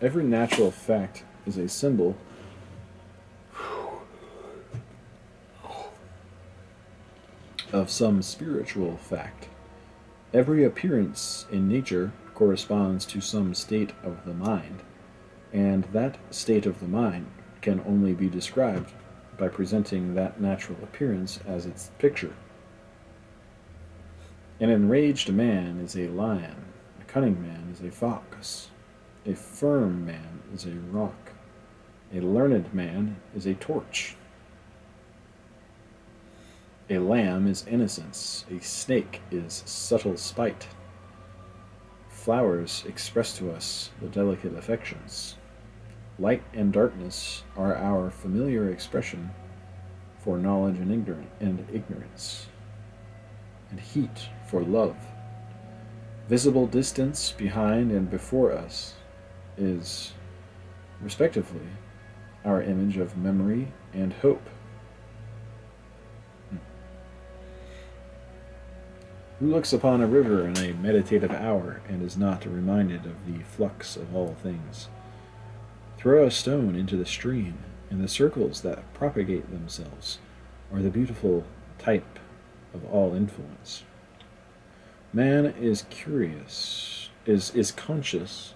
Every natural fact is a symbol of some spiritual fact. Every appearance in nature corresponds to some state of the mind, and that state of the mind can only be described by presenting that natural appearance as its picture. An enraged man is a lion, a cunning man is a fox, a firm man is a rock, a learned man is a torch. A lamb is innocence, a snake is subtle spite. Flowers express to us the delicate affections. Light and darkness are our familiar expression for knowledge and ignorance, and heat for love. Visible distance behind and before us is, respectively, our image of memory and hope. Who looks upon a river in a meditative hour and is not reminded of the flux of all things? Throw a stone into the stream, and the circles that propagate themselves are the beautiful type of all influence. Man is conscious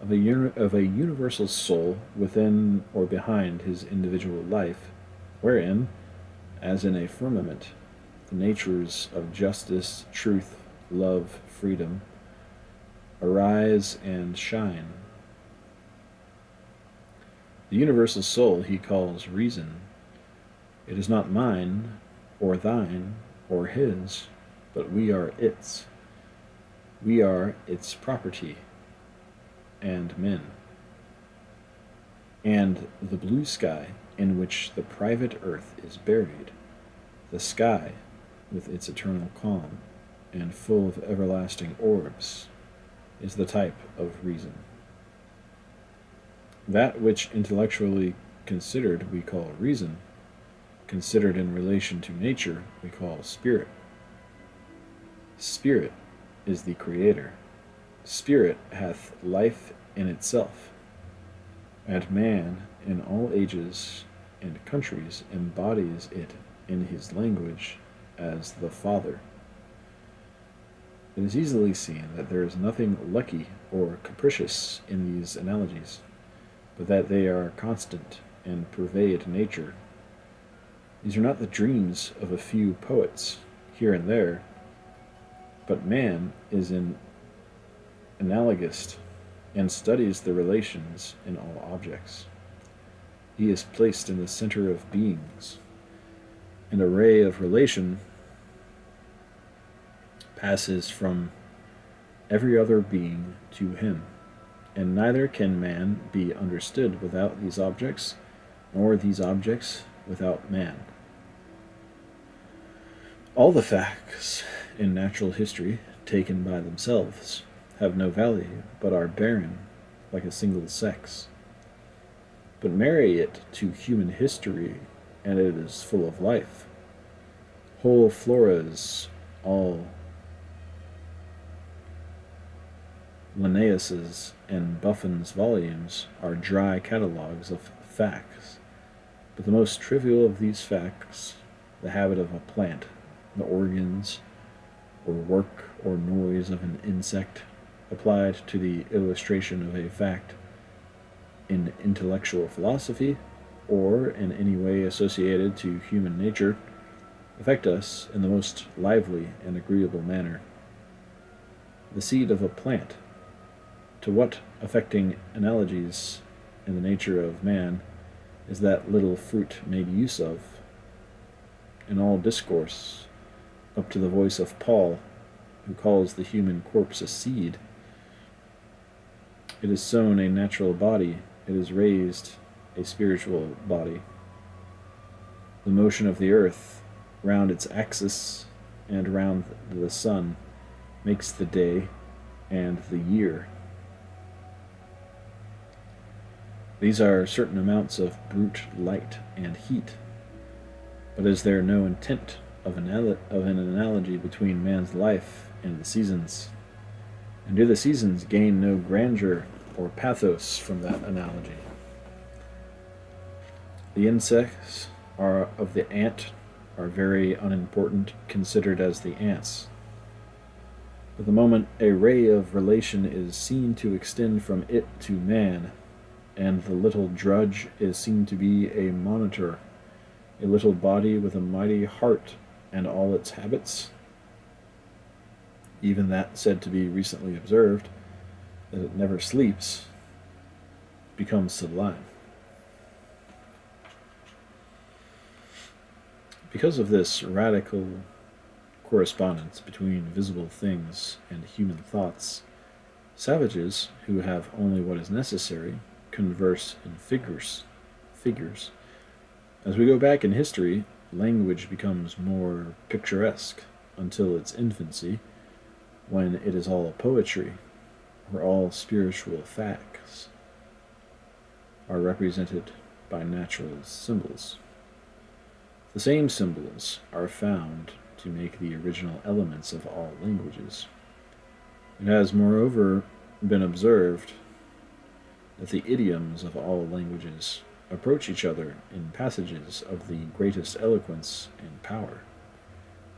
of a universal soul within or behind his individual life, wherein, as in a firmament, the natures of justice, truth, love, freedom arise and shine. The universal soul he calls reason. It is not mine, or thine, or his, but we are its. We are its property, and men. And the blue sky in which the private earth is buried, the sky with its eternal calm, and full of everlasting orbs, is the type of reason. That which intellectually considered we call reason, considered in relation to nature we call spirit. Spirit is the creator. Spirit hath life in itself, and man in all ages and countries embodies it in his language as the Father. It is easily seen that there is nothing lucky or capricious in these analogies, but that they are constant and pervade nature. These are not the dreams of a few poets here and there, but man is an analogist and studies the relations in all objects. He is placed in the center of beings. An array of relation passes from every other being to him, and neither can man be understood without these objects, nor these objects without man. All the facts in natural history, taken by themselves, have no value, but are barren, like a single sex. But marry it to human history, and it is full of life. Whole floras, all Linnaeus's and Buffon's volumes are dry catalogues of facts, but the most trivial of these facts, the habit of a plant, the organs or work or noise of an insect, applied to the illustration of a fact in intellectual philosophy, or in any way associated to human nature, affect us in the most lively and agreeable manner. The seed of a plant, to what affecting analogies in the nature of man is that little fruit made use of? In all discourse, up to the voice of Paul, who calls the human corpse a seed. It is sown a natural body, it is raised a spiritual body. The motion of the earth round its axis and round the sun makes the day and the year. These are certain amounts of brute light and heat, but is there no intent of an analogy between man's life and the seasons? And do the seasons gain no grandeur or pathos from that analogy? The insects of the ant are very unimportant considered as the ants. But the moment a ray of relation is seen to extend from it to man, and the little drudge is seen to be a monitor, a little body with a mighty heart and all its habits, even that said to be recently observed, that it never sleeps, becomes sublime. Because of this radical correspondence between visible things and human thoughts, savages who have only what is necessary converse in figures. As we go back in history, language becomes more picturesque until its infancy, when it is all poetry, or all spiritual facts are represented by natural symbols. The same symbols are found to make the original elements of all languages. It has moreover been observed that the idioms of all languages approach each other in passages of the greatest eloquence and power.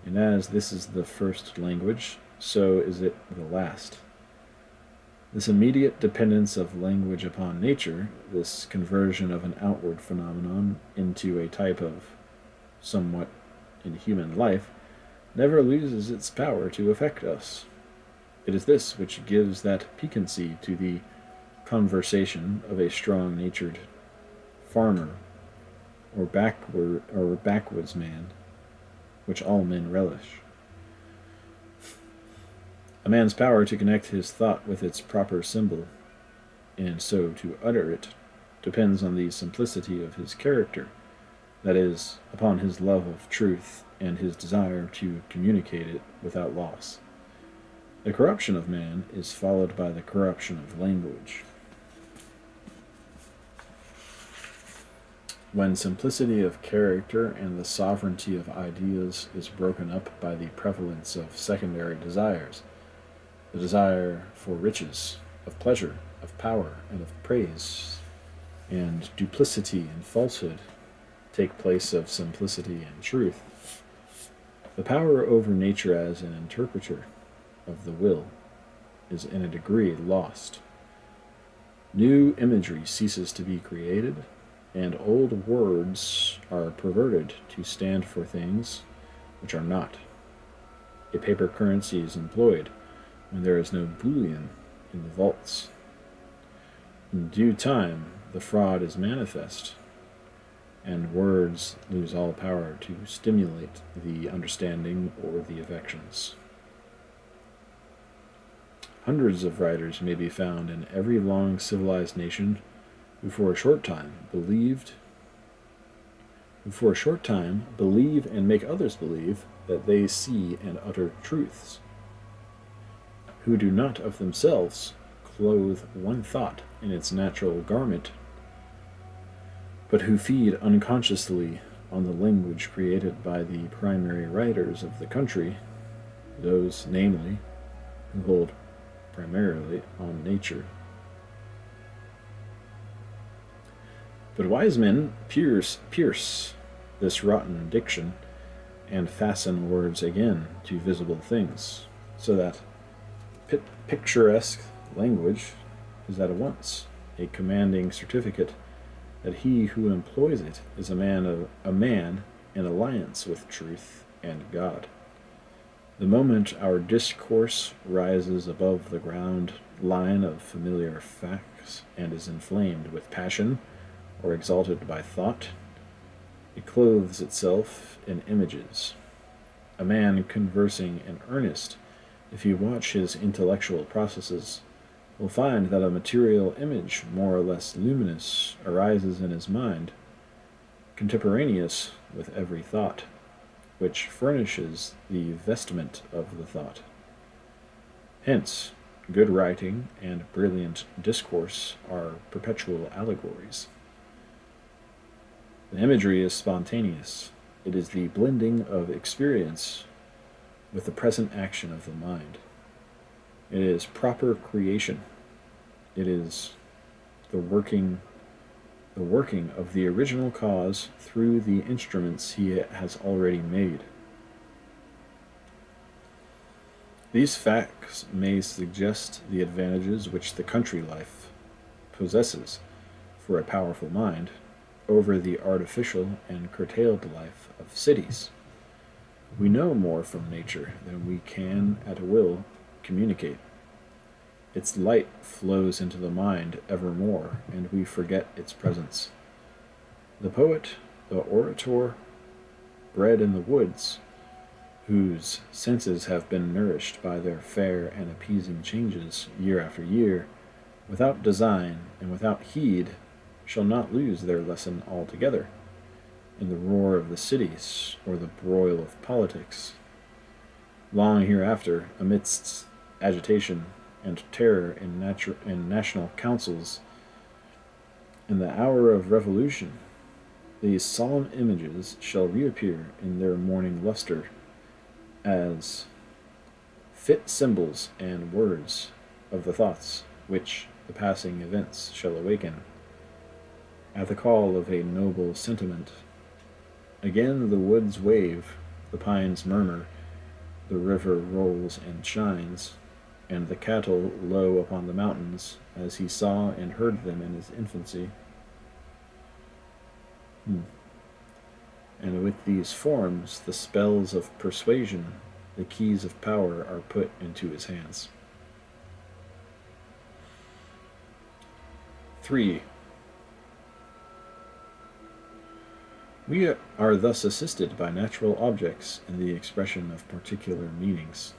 And as this is the first language, so is it the last. This immediate dependence of language upon nature, this conversion of an outward phenomenon into a type of somewhat in human life, never loses its power to affect us. It is this which gives that piquancy to the conversation of a strong-natured farmer or backwoods man, which all men relish. A man's power to connect his thought with its proper symbol, and so to utter it, depends on the simplicity of his character, that is, upon his love of truth and his desire to communicate it without loss. The corruption of man is followed by the corruption of language. When simplicity of character and the sovereignty of ideas is broken up by the prevalence of secondary desires, the desire for riches, of pleasure, of power, and of praise, and duplicity and falsehood take place of simplicity and truth, the power over nature as an interpreter, of the will is in a degree lost. New imagery ceases to be created, and old words are perverted to stand for things which are not. A paper currency is employed when there is no bullion in the vaults. In due time, the fraud is manifest, and words lose all power to stimulate the understanding or the affections. Hundreds of writers may be found in every long civilized nation who for a short time believe and make others believe that they see and utter truths, who do not of themselves clothe one thought in its natural garment, but who feed unconsciously on the language created by the primary writers of the country, those, namely, who hold primarily on nature. But wise men pierce this rotten diction and fasten words again to visible things, so that picturesque language is at once a commanding certificate that he who employs it is a man in alliance with truth and God. The moment our discourse rises above the ground line of familiar facts and is inflamed with passion or exalted by thought, it clothes itself in images. A man conversing in earnest, if you watch his intellectual processes, will find that a material image more or less luminous arises in his mind, contemporaneous with every thought, which furnishes the vestment of the thought. Hence, good writing and brilliant discourse are perpetual allegories. The imagery is spontaneous. It is the blending of experience with the present action of the mind. It is proper creation. It is the working of the original cause through the instruments he has already made. These facts may suggest the advantages which the country life possesses for a powerful mind over the artificial and curtailed life of cities. We know more from nature than we can at will communicate. Its light flows into the mind evermore, and we forget its presence. The poet, the orator, bred in the woods, whose senses have been nourished by their fair and appeasing changes year after year, without design and without heed, shall not lose their lesson altogether in the roar of the cities or the broil of politics. Long hereafter, amidst agitation and terror in national councils, in the hour of revolution, these solemn images shall reappear in their morning luster as fit symbols and words of the thoughts which the passing events shall awaken. At the call of a noble sentiment, again the woods wave, the pines murmur, the river rolls and shines, and the cattle low upon the mountains, as he saw and heard them in his infancy. And with these forms, the spells of persuasion, the keys of power are put into his hands. 3. We are thus assisted by natural objects in the expression of particular meanings.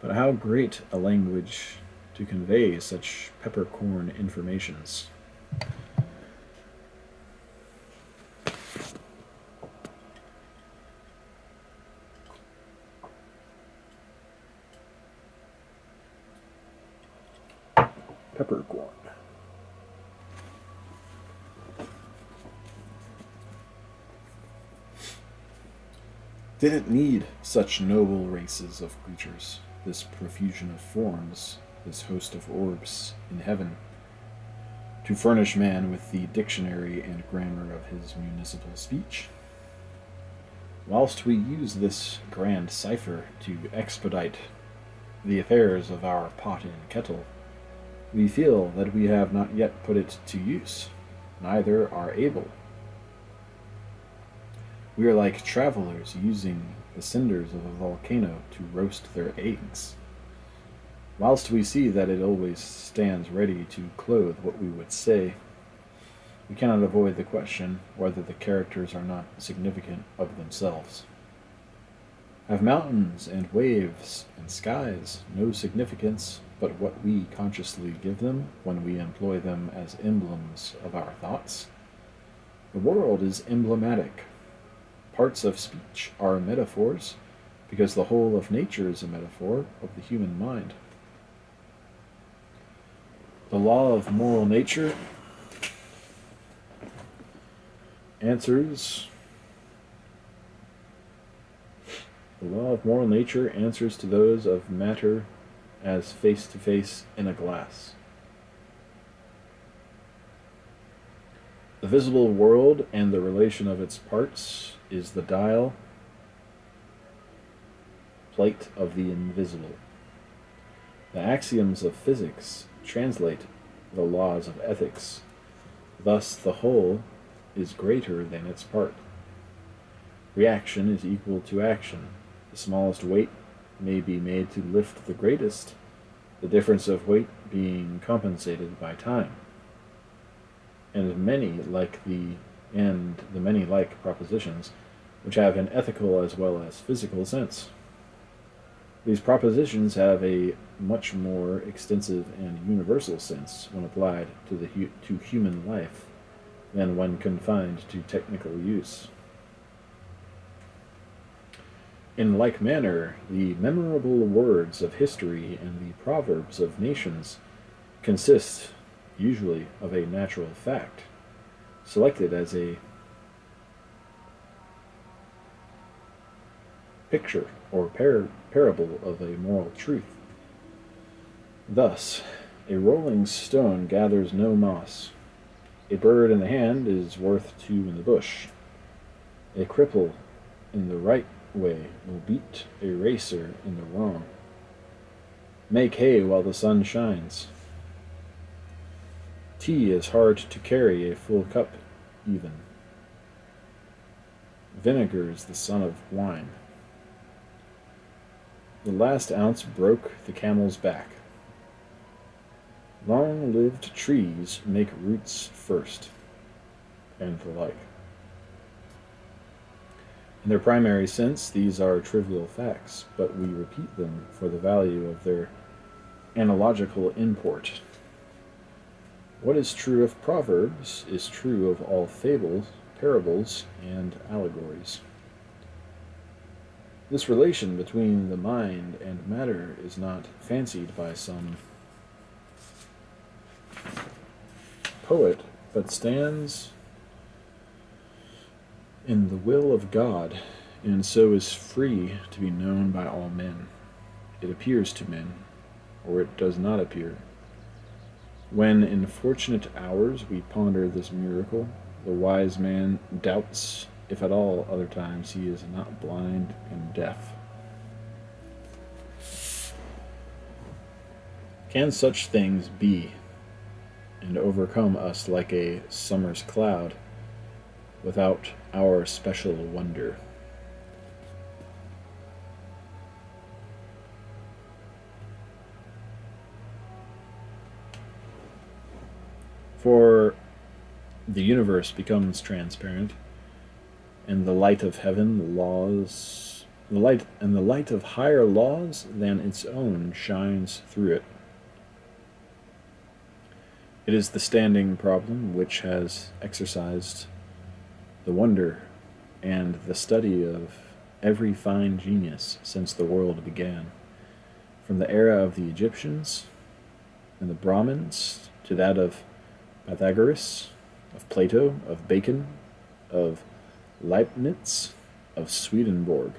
But how great a language to convey such peppercorn informations! Peppercorn. Didn't need such noble races of creatures, this profusion of forms, this host of orbs in heaven, to furnish man with the dictionary and grammar of his municipal speech. Whilst we use this grand cipher to expedite the affairs of our pot and kettle, we feel that we have not yet put it to use, neither are able. We are like travelers using the cinders of a volcano to roast their eggs, whilst we see that it always stands ready to clothe what we would say. We cannot avoid the question whether the characters are not significant of themselves. Have mountains and waves and skies no significance but what we consciously give them when we employ them as emblems of our thoughts? The world is emblematic. Parts of speech are metaphors, because the whole of nature is a metaphor of the human mind. The law of moral nature answers to those of matter as face to face in a glass. The visible world and the relation of its parts is the dial plate of the invisible. The axioms of physics translate the laws of ethics. Thus the whole is greater than its part. Reaction is equal to action. The smallest weight may be made to lift the greatest, the difference of weight being compensated by time. And the many like propositions, which have an ethical as well as physical sense. These propositions have a much more extensive and universal sense when applied to human life than when confined to technical use. In like manner, the memorable words of history and the proverbs of nations consist usually of a natural fact, selected as a picture or parable of a moral truth. Thus, a rolling stone gathers no moss. A bird in the hand is worth two in the bush. A cripple in the right way will beat a racer in the wrong. Make hay while the sun shines. Tea is hard to carry a full cup even. Vinegar is the son of wine. The last ounce broke the camel's back. Long-lived trees make roots first, and the like. In their primary sense, these are trivial facts, but we repeat them for the value of their analogical import. What is true of proverbs is true of all fables, parables, and allegories. This relation between the mind and matter is not fancied by some poet, but stands in the will of God, and so is free to be known by all men. It appears to men, or it does not appear. When in fortunate hours we ponder this miracle, the wise man doubts if at all other times he is not blind and deaf. Can such things be and overcome us like a summer's cloud without our special wonder? For the universe becomes transparent, and the light of heaven, the light of higher laws than its own shines through it. It is the standing problem which has exercised the wonder and the study of every fine genius since the world began, from the era of the Egyptians and the Brahmins to that of Pythagoras, of Plato, of Bacon, of Leibniz, of Swedenborg.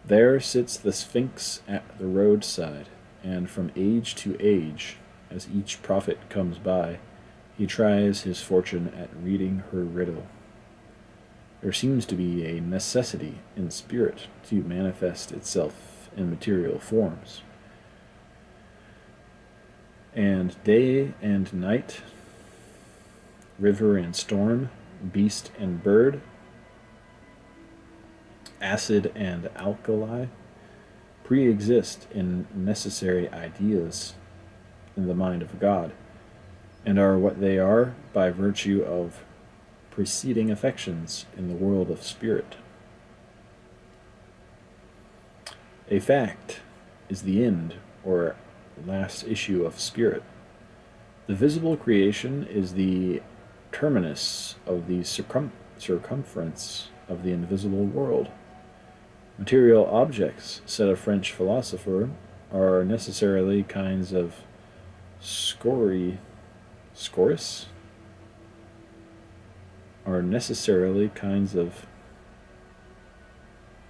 There sits the Sphinx at the roadside, and from age to age, as each prophet comes by, he tries his fortune at reading her riddle. There seems to be a necessity in spirit to manifest itself in material forms. And day and night, river and storm, beast and bird, acid and alkali, pre-exist in necessary ideas in the mind of God, and are what they are by virtue of preceding affections in the world of spirit. A fact is the end or last issue of spirit. The visible creation is the terminus of the circumference of the invisible world. Material objects, said a French philosopher, are necessarily kinds of scoris? Are necessarily kinds of,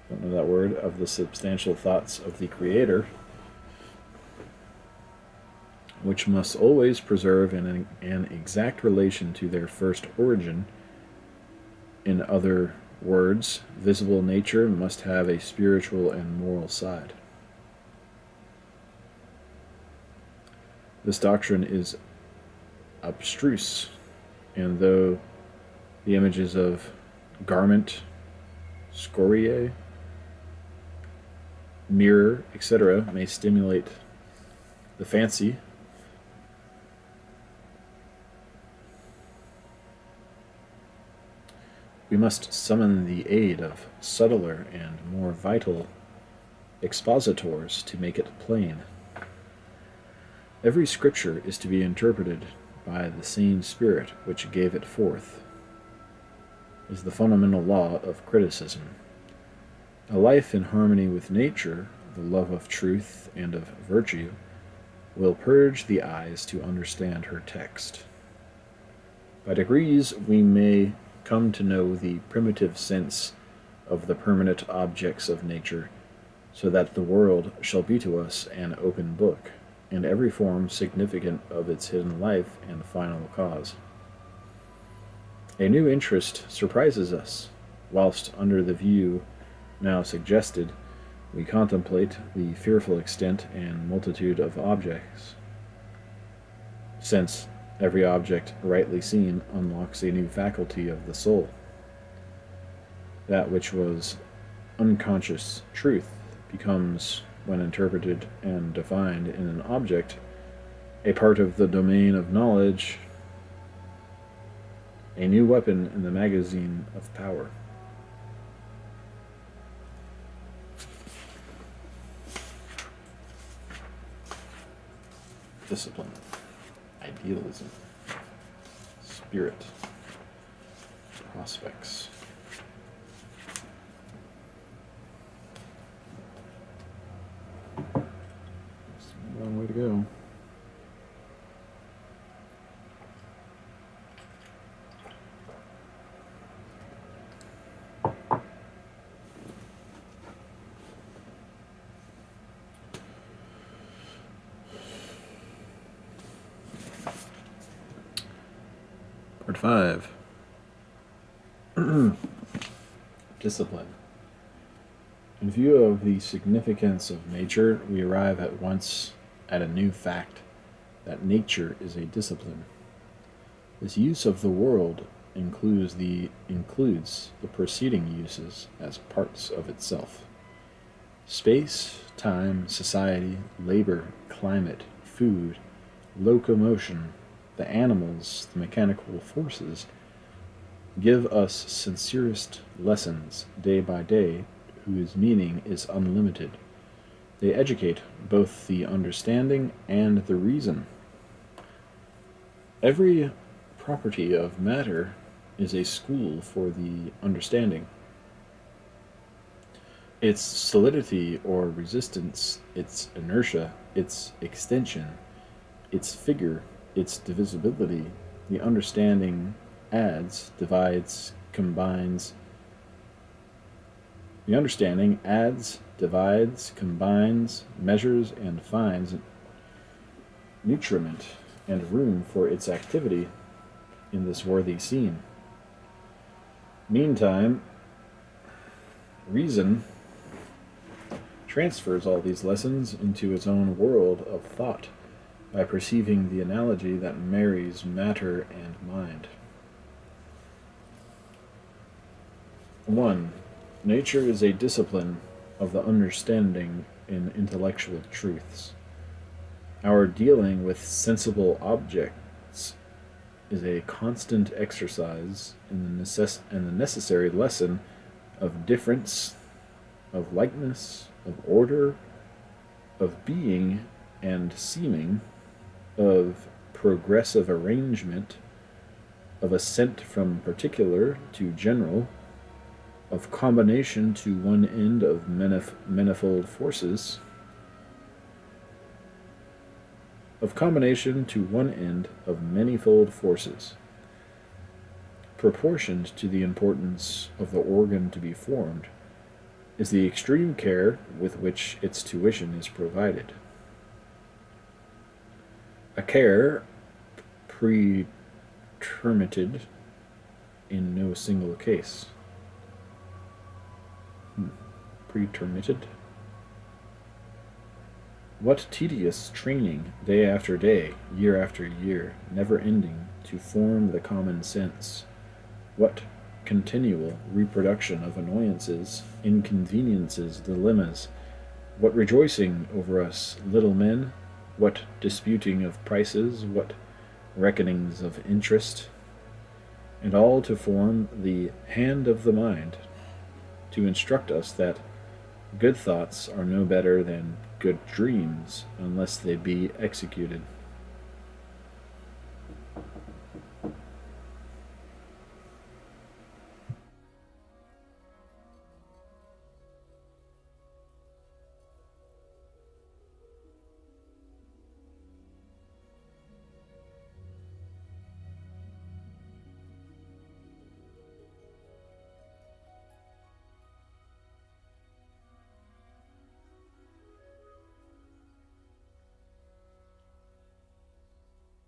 don't know that word, of the substantial thoughts of the Creator, which must always preserve an exact relation to their first origin. In other words, visible nature must have a spiritual and moral side. This doctrine is abstruse, and though the images of garment, scoriae, mirror, etc. may stimulate the fancy, we must summon the aid of subtler and more vital expositors to make it plain. Every scripture is to be interpreted by the same spirit which gave it forth, is the fundamental law of criticism. A life in harmony with nature, the love of truth and of virtue, will purge the eyes to understand her text. By degrees we may come to know the primitive sense of the permanent objects of nature, so that the world shall be to us an open book, and every form significant of its hidden life and final cause. A new interest surprises us, whilst under the view now suggested we contemplate the fearful extent and multitude of objects, since every object rightly seen unlocks a new faculty of the soul. That which was unconscious truth becomes, when interpreted and defined in an object, a part of the domain of knowledge, a new weapon in the magazine of power. Discipline, idealism, spirit, prospects. It's a long way to go. Part 5. Discipline. In view of the significance of nature, we arrive at once at a new fact, that nature is a discipline. This use of the world includes the preceding uses as parts of itself. Space, time, society, labor, climate, food, locomotion, the animals, the mechanical forces, give us sincerest lessons day by day, whose meaning is unlimited. They educate both the understanding and the reason. Every property of matter is a school for the understanding. Its solidity or resistance, its inertia, its extension, its figure, its divisibility, the understanding adds, divides, combines. The understanding adds, divides, combines, measures, and finds nutriment and room for its activity in this worthy scene. Meantime, reason transfers all these lessons into its own world of thought by perceiving the analogy that marries matter and mind. 1. Nature is a discipline of the understanding in intellectual truths. Our dealing with sensible objects is a constant exercise in the necessary lesson of difference, of likeness, of order, of being and seeming, of progressive arrangement, of ascent from particular to general, of combination to one end of manifold forces, proportioned to the importance of the organ to be formed, is the extreme care with which its tuition is provided. A care pretermitted in no single case. Pretermitted? What tedious training, day after day, year after year, never ending, to form the common sense! What continual reproduction of annoyances, inconveniences, dilemmas! What rejoicing over us little men! What disputing of prices! What reckonings of interest! And all to form the hand of the mind, to instruct us that good thoughts are no better than good dreams unless they be executed.